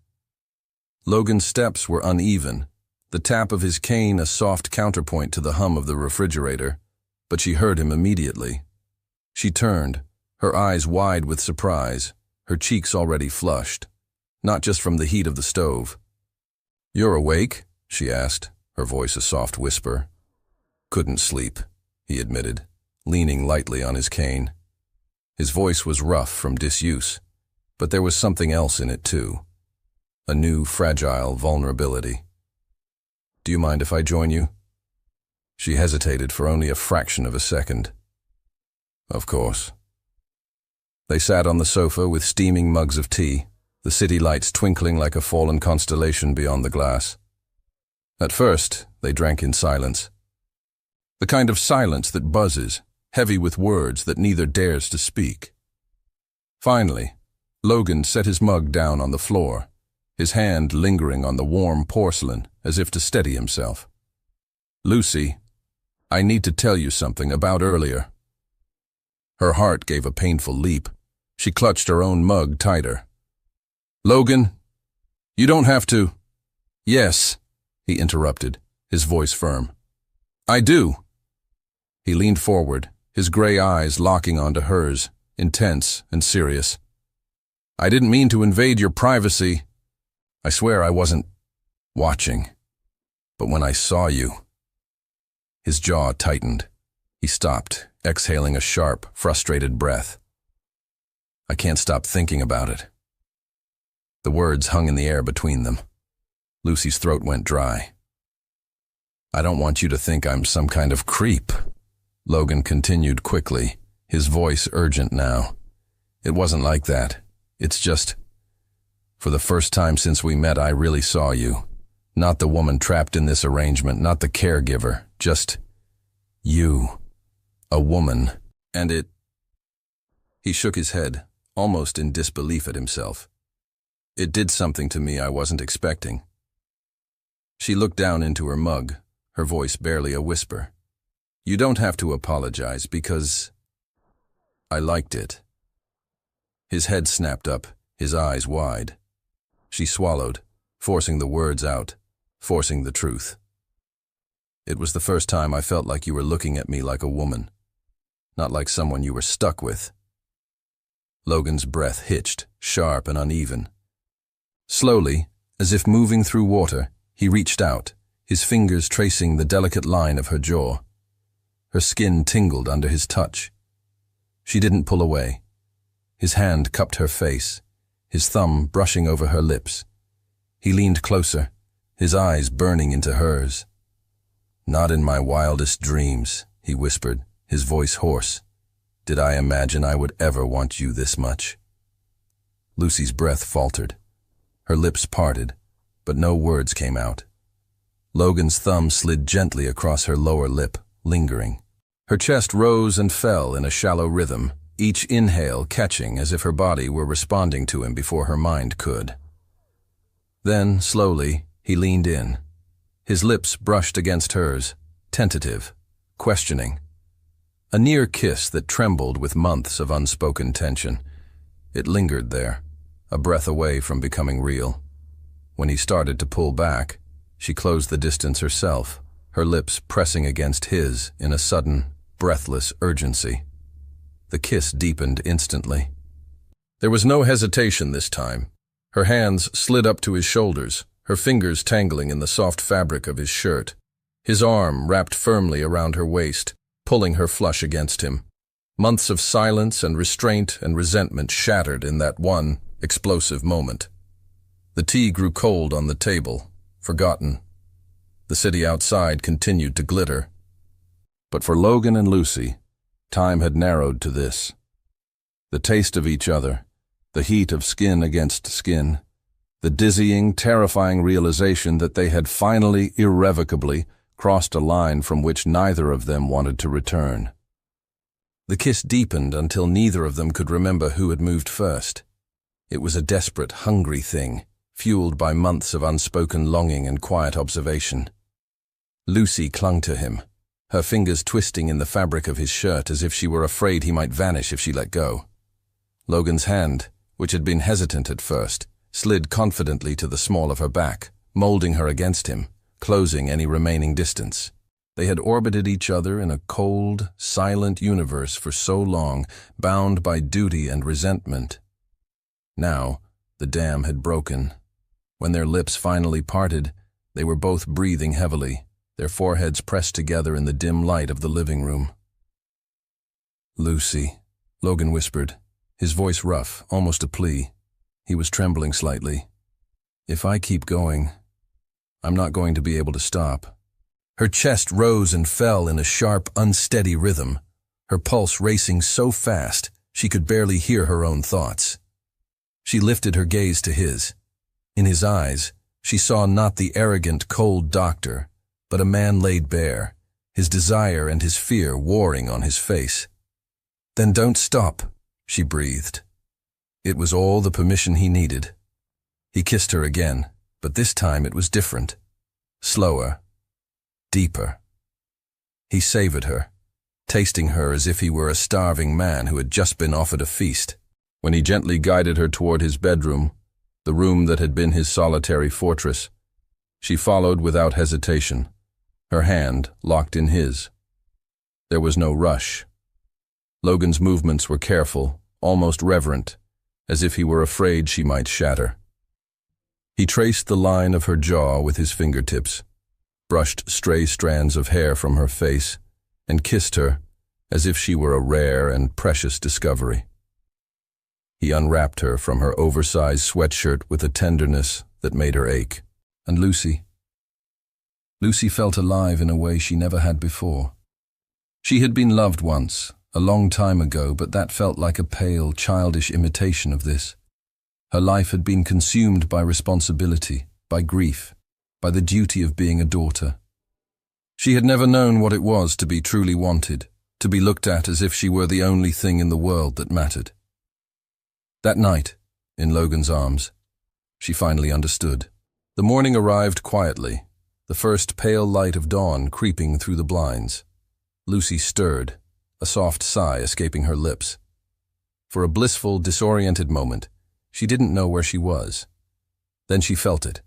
Logan's steps were uneven, the tap of his cane a soft counterpoint to the hum of the refrigerator, but she heard him immediately. She turned, her eyes wide with surprise, her cheeks already flushed, not just from the heat of the stove. "You're awake?" she asked, her voice a soft whisper. "Couldn't sleep," he admitted, leaning lightly on his cane. His voice was rough from disuse, but there was something else in it too. A new, fragile vulnerability. "Do you mind if I join you?" She hesitated for only a fraction of a second. "Of course." They sat on the sofa with steaming mugs of tea, the city lights twinkling like a fallen constellation beyond the glass. At first, they drank in silence. The kind of silence that buzzes, heavy with words that neither dares to speak. Finally, Logan set his mug down on the floor, his hand lingering on the warm porcelain as if to steady himself. "Lucy, I need to tell you something about earlier." Her heart gave a painful leap. She clutched her own mug tighter. "Logan, you don't have to—" "Yes," he interrupted, his voice firm. "I do." He leaned forward, his gray eyes locking onto hers, intense and serious. "I didn't mean to invade your privacy. I swear I wasn't watching. But when I saw you—" His jaw tightened. He stopped, exhaling a sharp, frustrated breath. "I can't stop thinking about it." The words hung in the air between them. Lucy's throat went dry. "I don't want you to think I'm some kind of creep," Logan continued quickly, his voice urgent now. "It wasn't like that. It's just, for the first time since we met, I really saw you. Not the woman trapped in this arrangement, not the caregiver, just you. A woman. And it—" He shook his head, almost in disbelief at himself. It did something to me I wasn't expecting. She looked down into her mug, her voice barely a whisper. You don't have to apologize because I liked it. His head snapped up, his eyes wide. She swallowed, forcing the words out, forcing the truth. It was the first time I felt like you were looking at me like a woman, not like someone you were stuck with. Logan's breath hitched, sharp and uneven. Slowly, as if moving through water, he reached out, his fingers tracing the delicate line of her jaw. Her skin tingled under his touch. She didn't pull away. His hand cupped her face, his thumb brushing over her lips. He leaned closer, his eyes burning into hers. Not in my wildest dreams, he whispered, his voice hoarse. Did I imagine I would ever want you this much? Lucy's breath faltered. Her lips parted, but no words came out. Logan's thumb slid gently across her lower lip, lingering. Her chest rose and fell in a shallow rhythm, each inhale catching as if her body were responding to him before her mind could. Then, slowly, he leaned in. His lips brushed against hers, tentative, questioning. A near kiss that trembled with months of unspoken tension. It lingered there, a breath away from becoming real. When he started to pull back, she closed the distance herself, her lips pressing against his in a sudden, breathless urgency. The kiss deepened instantly. There was no hesitation this time. Her hands slid up to his shoulders, her fingers tangling in the soft fabric of his shirt. His arm wrapped firmly around her waist, pulling her flush against him. Months of silence and restraint and resentment shattered in that one explosive moment. The tea grew cold on the table, forgotten. The city outside continued to glitter. But for Logan and Lucy, time had narrowed to this. The taste of each other, the heat of skin against skin, the dizzying, terrifying realization that they had finally, irrevocably, crossed a line from which neither of them wanted to return. The kiss deepened until neither of them could remember who had moved first. It was a desperate, hungry thing, fueled by months of unspoken longing and quiet observation. Lucy clung to him, her fingers twisting in the fabric of his shirt as if she were afraid he might vanish if she let go. Logan's hand, which had been hesitant at first, slid confidently to the small of her back, molding her against him, closing any remaining distance. They had orbited each other in a cold, silent universe for so long, bound by duty and resentment. Now, the dam had broken. When their lips finally parted, they were both breathing heavily, their foreheads pressed together in the dim light of the living room. "Lucy," Logan whispered, his voice rough, almost a plea. He was trembling slightly. "If I keep going, I'm not going to be able to stop." Her chest rose and fell in a sharp, unsteady rhythm, her pulse racing so fast she could barely hear her own thoughts. She lifted her gaze to his. In his eyes, she saw not the arrogant, cold doctor, but a man laid bare, his desire and his fear warring on his face. "Then don't stop," she breathed. It was all the permission he needed. He kissed her again, but this time it was different. Slower. Deeper. He savored her, tasting her as if he were a starving man who had just been offered a feast. When he gently guided her toward his bedroom, the room that had been his solitary fortress, she followed without hesitation, her hand locked in his. There was no rush. Logan's movements were careful, almost reverent, as if he were afraid she might shatter. He traced the line of her jaw with his fingertips, brushed stray strands of hair from her face, and kissed her as if she were a rare and precious discovery. He unwrapped her from her oversized sweatshirt with a tenderness that made her ache. And Lucy felt alive in a way she never had before. She had been loved once, a long time ago, but that felt like a pale, childish imitation of this. Her life had been consumed by responsibility, by grief, by the duty of being a daughter. She had never known what it was to be truly wanted, to be looked at as if she were the only thing in the world that mattered. That night, in Logan's arms, She finally understood. The morning arrived quietly, the first pale light of dawn creeping through the blinds. Lucy stirred, a soft sigh escaping her lips. For a blissful, disoriented moment, she didn't know where she was. Then she felt it.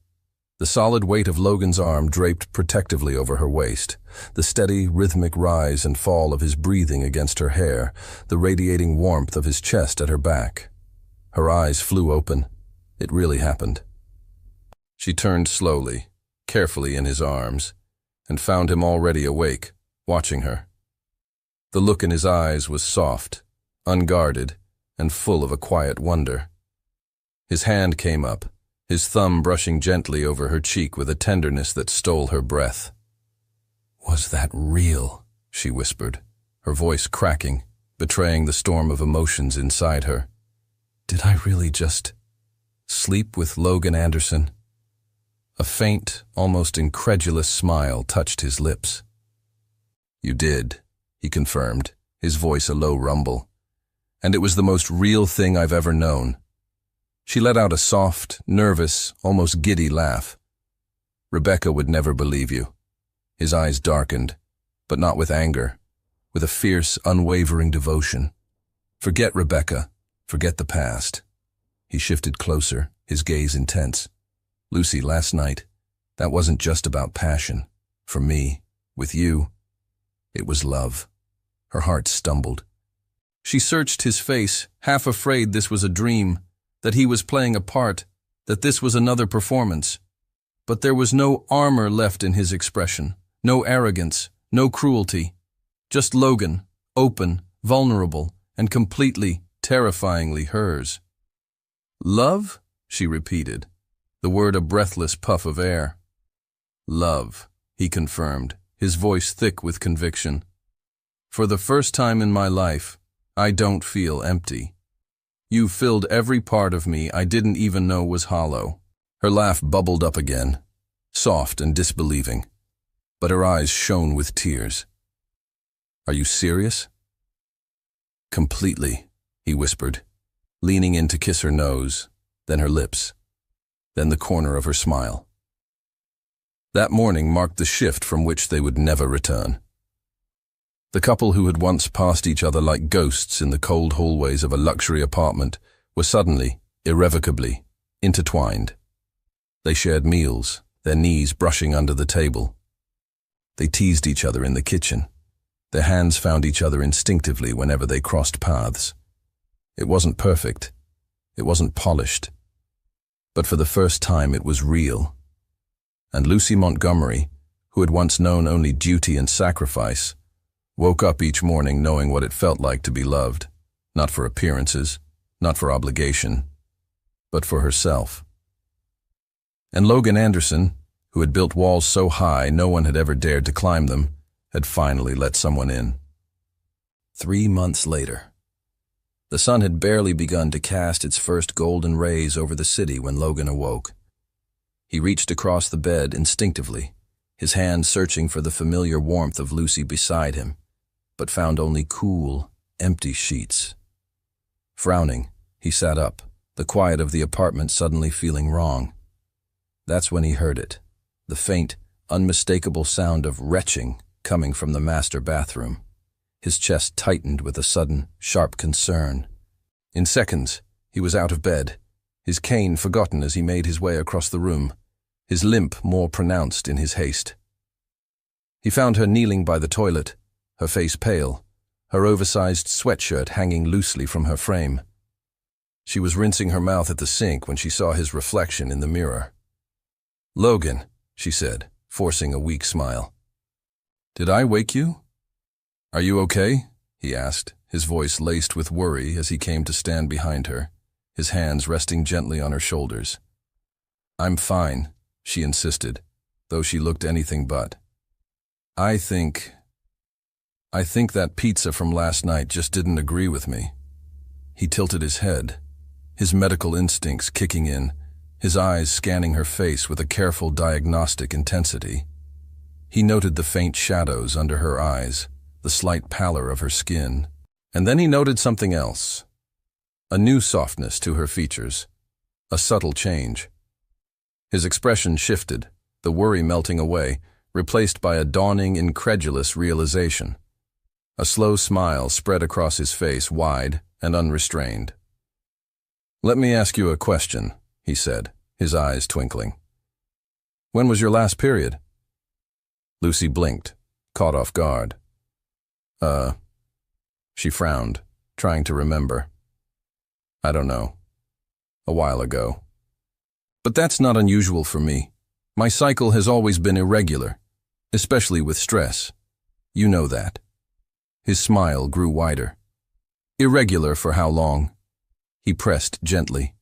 The solid weight of Logan's arm draped protectively over her waist, the steady, rhythmic rise and fall of his breathing against her hair, the radiating warmth of his chest at her back. Her eyes flew open. It really happened. She turned slowly, carefully in his arms, and found him already awake, watching her. The look in his eyes was soft, unguarded, and full of a quiet wonder. His hand came up, his thumb brushing gently over her cheek with a tenderness that stole her breath. "Was that real?" she whispered, her voice cracking, betraying the storm of emotions inside her. "Did I really just sleep with Logan Anderson?" A faint, almost incredulous smile touched his lips. "You did," he confirmed, his voice a low rumble. "And it was the most real thing I've ever known." She let out a soft, nervous, almost giddy laugh. "Rebecca would never believe you." His eyes darkened, but not with anger, with a fierce, unwavering devotion. "Forget Rebecca, forget the past." He shifted closer, his gaze intense. "Lucy, last night, that wasn't just about passion. For me, with you, it was love." Her heart stumbled. She searched his face, half afraid this was a dream, that he was playing a part, that this was another performance. But there was no armor left in his expression, no arrogance, no cruelty. Just Logan, open, vulnerable, and completely, terrifyingly hers. "Love?" she repeated, the word a breathless puff of air. "Love," he confirmed, his voice thick with conviction. "For the first time in my life, I don't feel empty. You filled every part of me I didn't even know was hollow." Her laugh bubbled up again, soft and disbelieving, but her eyes shone with tears. "Are you serious?" "Completely," he whispered, leaning in to kiss her nose, then her lips, then the corner of her smile. That morning marked the shift from which they would never return. The couple who had once passed each other like ghosts in the cold hallways of a luxury apartment were suddenly, irrevocably, intertwined. They shared meals, their knees brushing under the table. They teased each other in the kitchen. Their hands found each other instinctively whenever they crossed paths. It wasn't perfect. It wasn't polished. But for the first time it was real. And Lucy Montgomery, who had once known only duty and sacrifice, woke up each morning knowing what it felt like to be loved, not for appearances, not for obligation, but for herself. And Logan Anderson, who had built walls so high no one had ever dared to climb them, had finally let someone in. 3 months later. The sun had barely begun to cast its first golden rays over the city when Logan awoke. He reached across the bed instinctively, his hand searching for the familiar warmth of Lucy beside him, but found only cool, empty sheets. Frowning, he sat up, the quiet of the apartment suddenly feeling wrong. That's when he heard it, the faint, unmistakable sound of retching coming from the master bathroom. His chest tightened with a sudden, sharp concern. In seconds, he was out of bed, his cane forgotten as he made his way across the room, his limp more pronounced in his haste. He found her kneeling by the toilet, her face pale, her oversized sweatshirt hanging loosely from her frame. She was rinsing her mouth at the sink when she saw his reflection in the mirror. "Logan," she said, forcing a weak smile. "Did I wake you?" "Are you okay?" he asked, his voice laced with worry as he came to stand behind her, his hands resting gently on her shoulders. "I'm fine," she insisted, though she looked anything but. I think that pizza from last night just didn't agree with me." He tilted his head, his medical instincts kicking in, his eyes scanning her face with a careful diagnostic intensity. He noted the faint shadows under her eyes, the slight pallor of her skin, and then he noted something else. A new softness to her features, a subtle change, His expression shifted, the worry melting away, replaced by a dawning, incredulous realization. A slow smile spread across his face, wide and unrestrained. "Let me ask you a question," he said, his eyes twinkling. "When was your last period?" Lucy blinked, caught off guard. She frowned, trying to remember. "I don't know. A while ago. But that's not unusual for me. My cycle has always been irregular, especially with stress. You know that." His smile grew wider. "Irregular for how long?" He pressed gently.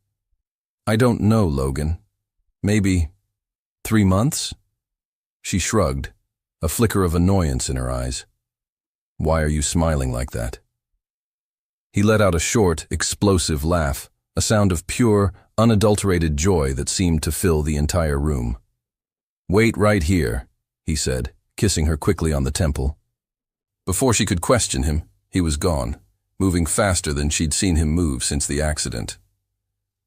"I don't know, Logan. Maybe 3 months?" She shrugged, a flicker of annoyance in her eyes. "Why are you smiling like that?" He let out a short, explosive laugh, a sound of pure, unadulterated joy that seemed to fill the entire room. "Wait right here," he said, kissing her quickly on the temple. Before she could question him, he was gone, moving faster than she'd seen him move since the accident.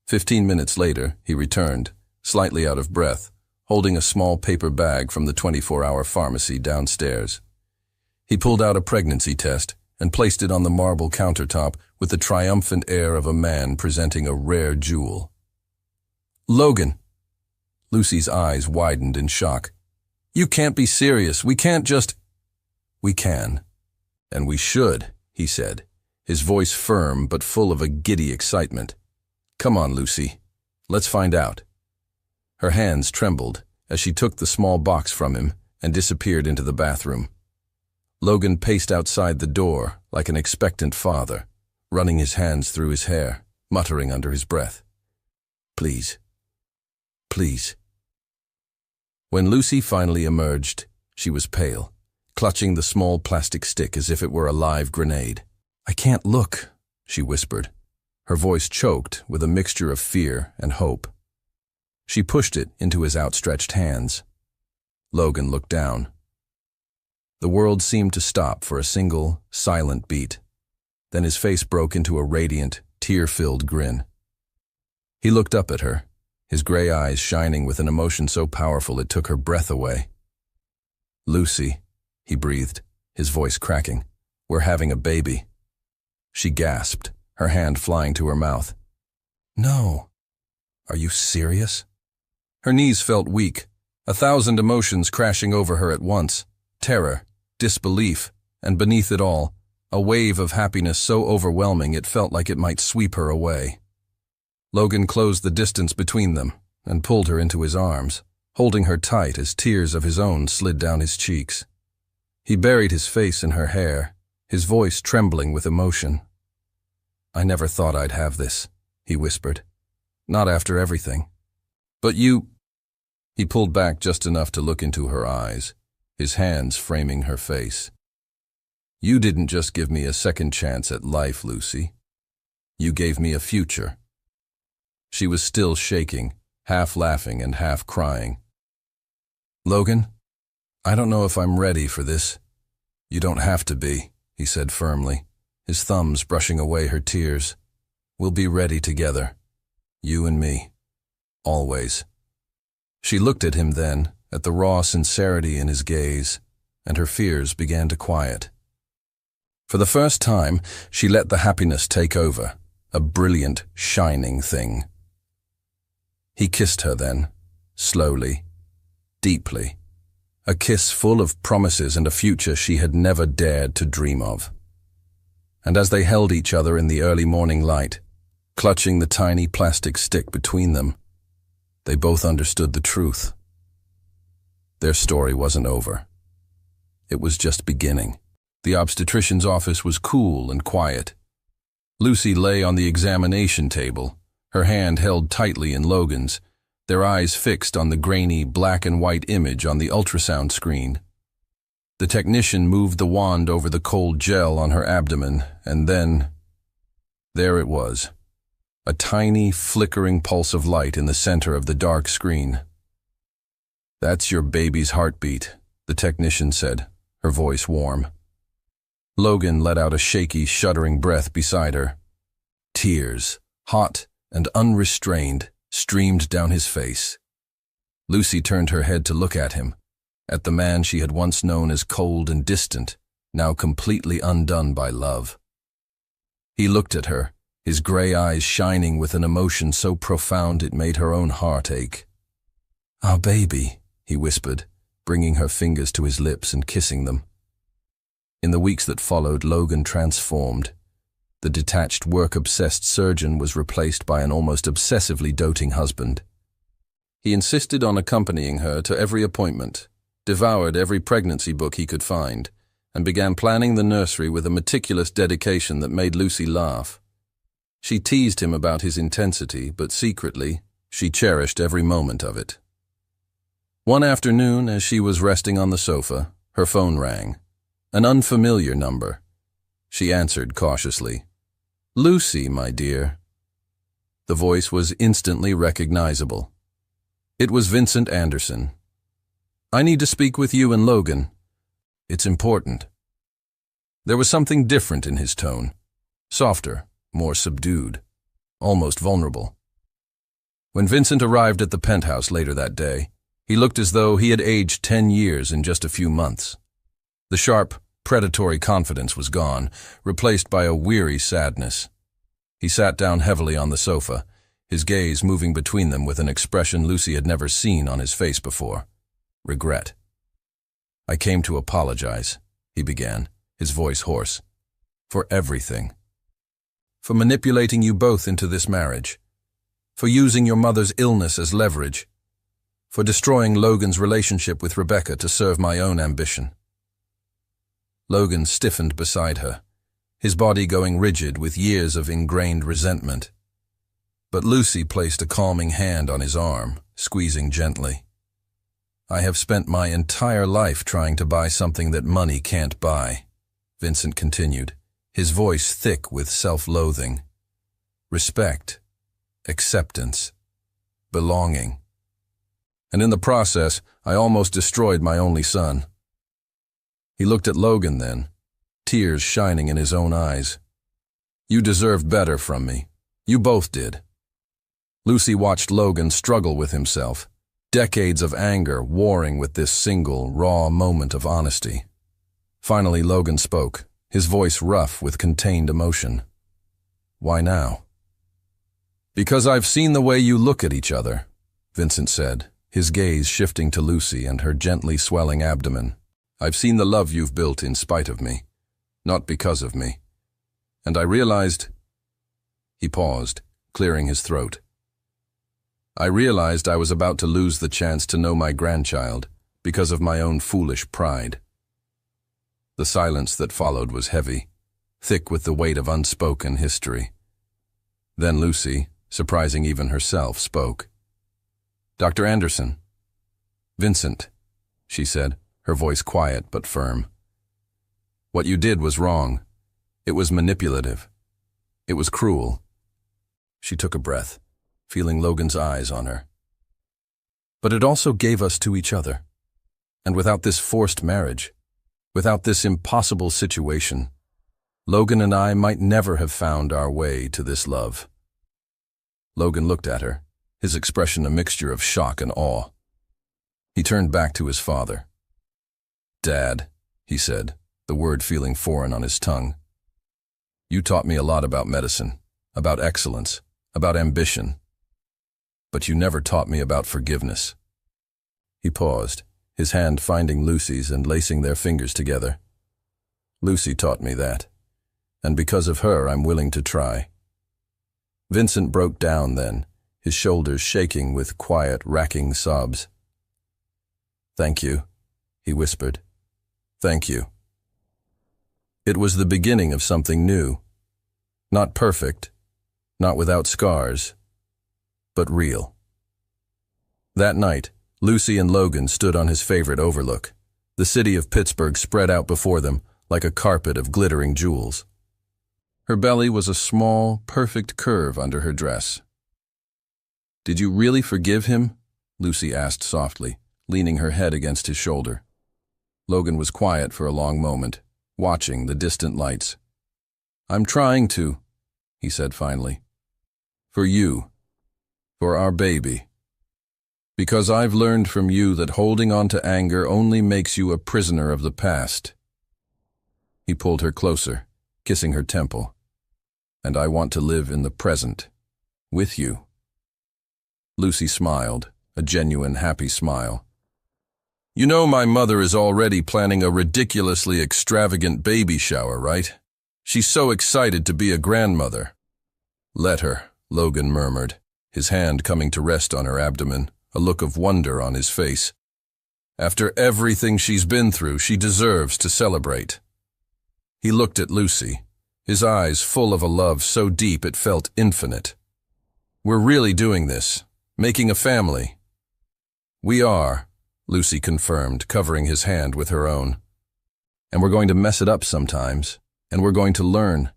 15 minutes later, he returned, slightly out of breath, holding a small paper bag from the 24-hour pharmacy downstairs. He pulled out a pregnancy test and placed it on the marble countertop with the triumphant air of a man presenting a rare jewel. "Logan!" Lucy's eyes widened in shock. "You can't be serious. We can't just—" "We can. And we should," he said, his voice firm but full of a giddy excitement. "Come on, Lucy. Let's find out." Her hands trembled as she took the small box from him and disappeared into the bathroom. Logan paced outside the door like an expectant father, running his hands through his hair, muttering under his breath, "Please. Please." When Lucy finally emerged, she was pale, clutching the small plastic stick as if it were a live grenade. "I can't look," she whispered, her voice choked with a mixture of fear and hope. She pushed it into his outstretched hands. Logan looked down. The world seemed to stop for a single, silent beat. Then his face broke into a radiant, tear-filled grin. He looked up at her, his gray eyes shining with an emotion so powerful it took her breath away. "Lucy," he breathed, his voice cracking, "we're having a baby." She gasped, her hand flying to her mouth. "No. Are you serious?" Her knees felt weak, 1,000 emotions crashing over her at once. Terror, disbelief, and beneath it all, a wave of happiness so overwhelming it felt like it might sweep her away. Logan closed the distance between them and pulled her into his arms, holding her tight as tears of his own slid down his cheeks. He buried his face in her hair, his voice trembling with emotion. "I never thought I'd have this," he whispered. "Not after everything. But you—" He pulled back just enough to look into her eyes, his hands framing her face. "You didn't just give me a second chance at life, Lucy. You gave me a future." She was still shaking, half laughing and half crying. "Logan, I don't know if I'm ready for this." "You don't have to be," he said firmly, his thumbs brushing away her tears. "We'll be ready together. You and me. Always." She looked at him then, at the raw sincerity in his gaze, and her fears began to quiet. For the first time, she let the happiness take over, a brilliant, shining thing. He kissed her then, slowly, deeply, a kiss full of promises and a future she had never dared to dream of. And as they held each other in the early morning light, clutching the tiny plastic stick between them, they both understood the truth. Their story wasn't over. It was just beginning. The obstetrician's office was cool and quiet. Lucy lay on the examination table, her hand held tightly in Logan's, their eyes fixed on the grainy black and white image on the ultrasound screen. The technician moved the wand over the cold gel on her abdomen, and then, there it was, a tiny, flickering pulse of light in the center of the dark screen. "That's your baby's heartbeat," the technician said, her voice warm. Logan let out a shaky, shuddering breath beside her. Tears, hot and unrestrained, streamed down his face. Lucy turned her head to look at him, at the man she had once known as cold and distant, now completely undone by love. He looked at her, his gray eyes shining with an emotion so profound it made her own heart ache. "Our baby," he whispered, bringing her fingers to his lips and kissing them. In the weeks that followed, Logan transformed. The detached, work-obsessed surgeon was replaced by an almost obsessively doting husband. He insisted on accompanying her to every appointment, devoured every pregnancy book he could find, and began planning the nursery with a meticulous dedication that made Lucy laugh. She teased him about his intensity, but secretly, she cherished every moment of it. One afternoon, as she was resting on the sofa, her phone rang. An unfamiliar number. She answered cautiously. "Lucy, my dear." The voice was instantly recognizable. It was Vincent Anderson. "I need to speak with you and Logan. It's important." There was something different in his tone. Softer, more subdued, almost vulnerable. When Vincent arrived at the penthouse later that day, he looked as though he had aged 10 years in just a few months. The sharp, predatory confidence was gone, replaced by a weary sadness. He sat down heavily on the sofa, his gaze moving between them with an expression Lucy had never seen on his face before. Regret. "I came to apologize," he began, his voice hoarse. "For everything. For manipulating you both into this marriage. For using your mother's illness as leverage. For destroying Logan's relationship with Rebecca to serve my own ambition." Logan stiffened beside her, his body going rigid with years of ingrained resentment. But Lucy placed a calming hand on his arm, squeezing gently. "I have spent my entire life trying to buy something that money can't buy," Vincent continued, his voice thick with self-loathing. "Respect, acceptance, belonging. And in the process, I almost destroyed my only son." He looked at Logan then, tears shining in his own eyes. "You deserved better from me. You both did." Lucy watched Logan struggle with himself, decades of anger warring with this single, raw moment of honesty. Finally, Logan spoke, his voice rough with contained emotion. "Why now?" "Because I've seen the way you look at each other," Vincent said, his gaze shifting to Lucy and her gently swelling abdomen. "I've seen the love you've built in spite of me, not because of me. And I realized—" He paused, clearing his throat. "I realized I was about to lose the chance to know my grandchild because of my own foolish pride." The silence that followed was heavy, thick with the weight of unspoken history. Then Lucy, surprising even herself, spoke. "Dr. Anderson." "Vincent," she said, her voice quiet but firm. "What you did was wrong. It was manipulative. It was cruel." She took a breath, feeling Logan's eyes on her. "But it also gave us to each other. And without this forced marriage, without this impossible situation, Logan and I might never have found our way to this love." Logan looked at her, his expression a mixture of shock and awe. He turned back to his father. "Dad," he said, the word feeling foreign on his tongue. "You taught me a lot about medicine, about excellence, about ambition. But you never taught me about forgiveness." He paused, his hand finding Lucy's and lacing their fingers together. "Lucy taught me that, and because of her I'm willing to try." Vincent broke down then, his shoulders shaking with quiet, racking sobs. "Thank you," he whispered. "Thank you." It was the beginning of something new. Not perfect, not without scars, but real. That night, Lucy and Logan stood on his favorite overlook, the city of Pittsburgh spread out before them like a carpet of glittering jewels. Her belly was a small, perfect curve under her dress. "Did you really forgive him?" Lucy asked softly, leaning her head against his shoulder. Logan was quiet for a long moment, watching the distant lights. "I'm trying to," he said finally. "For you. For our baby." Because I've learned from you that holding on to anger only makes you a prisoner of the past. He pulled her closer, kissing her temple. And I want to live in the present, with you. Lucy smiled, a genuine, happy smile. You know my mother is already planning a ridiculously extravagant baby shower, right? She's so excited to be a grandmother. Let her, Logan murmured, his hand coming to rest on her abdomen, a look of wonder on his face. After everything she's been through, she deserves to celebrate. He looked at Lucy, his eyes full of a love so deep it felt infinite. We're really doing this, making a family. We are, Lucy confirmed, covering his hand with her own. And we're going to mess it up sometimes, and we're going to learn,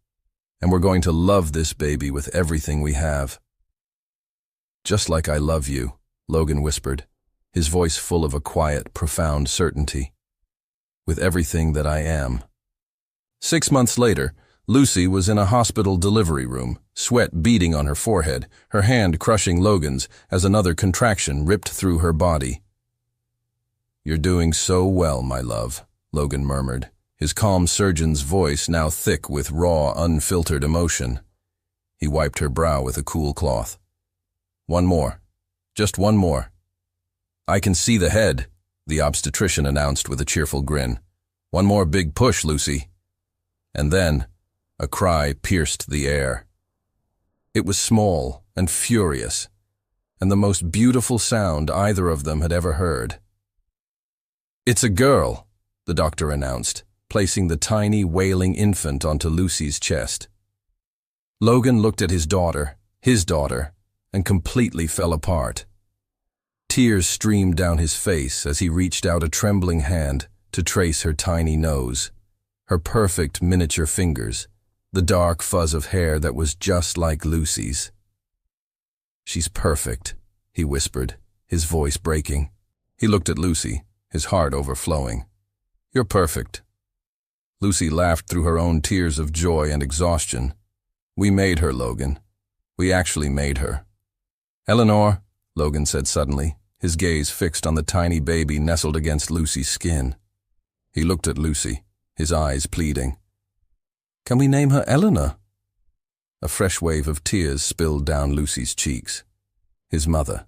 and we're going to love this baby with everything we have. Just like I love you, Logan whispered, his voice full of a quiet, profound certainty. With everything that I am. 6 months later, Lucy was in a hospital delivery room, sweat beading on her forehead, her hand crushing Logan's as another contraction ripped through her body. You're doing so well, my love, Logan murmured, his calm surgeon's voice now thick with raw, unfiltered emotion. He wiped her brow with a cool cloth. One more. Just one more. I can see the head, the obstetrician announced with a cheerful grin. One more big push, Lucy. And then, a cry pierced the air. It was small and furious, and the most beautiful sound either of them had ever heard. It's a girl, the doctor announced, placing the tiny, wailing infant onto Lucy's chest. Logan looked at his daughter, and completely fell apart. Tears streamed down his face as he reached out a trembling hand to trace her tiny nose, her perfect miniature fingers, the dark fuzz of hair that was just like Lucy's. She's perfect, he whispered, his voice breaking. He looked at Lucy, his heart overflowing. You're perfect. Lucy laughed through her own tears of joy and exhaustion. We made her, Logan. We actually made her. Eleanor, Logan said suddenly, his gaze fixed on the tiny baby nestled against Lucy's skin. He looked at Lucy, his eyes pleading. Can we name her Eleanor? A fresh wave of tears spilled down Lucy's cheeks. His mother.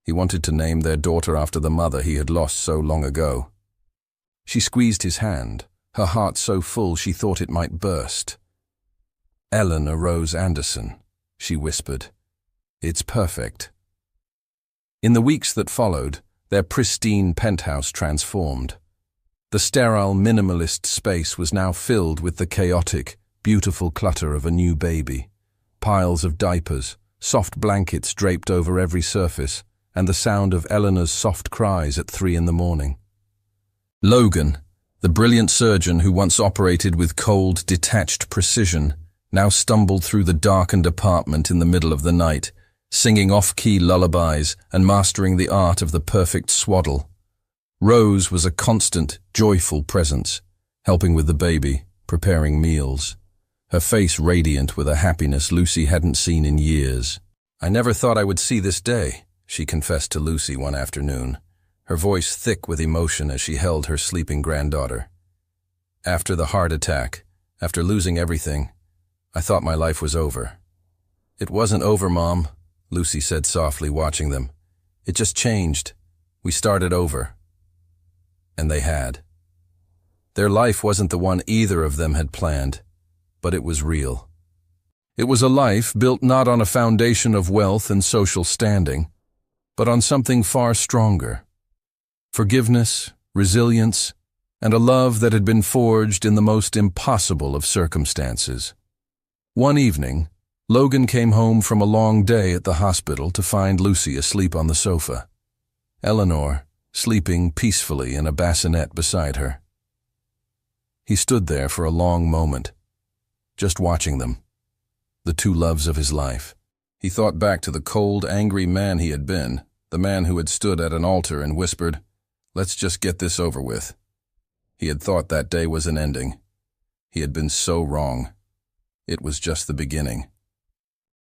He wanted to name their daughter after the mother he had lost so long ago. She squeezed his hand, her heart so full she thought it might burst. Eleanor Rose Anderson, she whispered. It's perfect. In the weeks that followed, their pristine penthouse transformed. The sterile, minimalist space was now filled with the chaotic, beautiful clutter of a new baby. Piles of diapers, soft blankets draped over every surface, and the sound of Eleanor's soft cries at 3 a.m. Logan, the brilliant surgeon who once operated with cold, detached precision, now stumbled through the darkened apartment in the middle of the night, singing off-key lullabies and mastering the art of the perfect swaddle. Rose was a constant, joyful presence, helping with the baby, preparing meals. Her face radiant with a happiness Lucy hadn't seen in years. I never thought I would see this day, she confessed to Lucy one afternoon, her voice thick with emotion as she held her sleeping granddaughter. After the heart attack, after losing everything, I thought my life was over. It wasn't over, Mom, Lucy said softly, watching them. It just changed. We started over. And they had. Their life wasn't the one either of them had planned, but it was real. It was a life built not on a foundation of wealth and social standing, but on something far stronger. Forgiveness, resilience, and a love that had been forged in the most impossible of circumstances. One evening, Logan came home from a long day at the hospital to find Lucy asleep on the sofa. Eleanor, sleeping peacefully in a bassinet beside her. He stood there for a long moment, just watching them, the two loves of his life. He thought back to the cold, angry man he had been, the man who had stood at an altar and whispered, "Let's just get this over with." He had thought that day was an ending. He had been so wrong. It was just the beginning.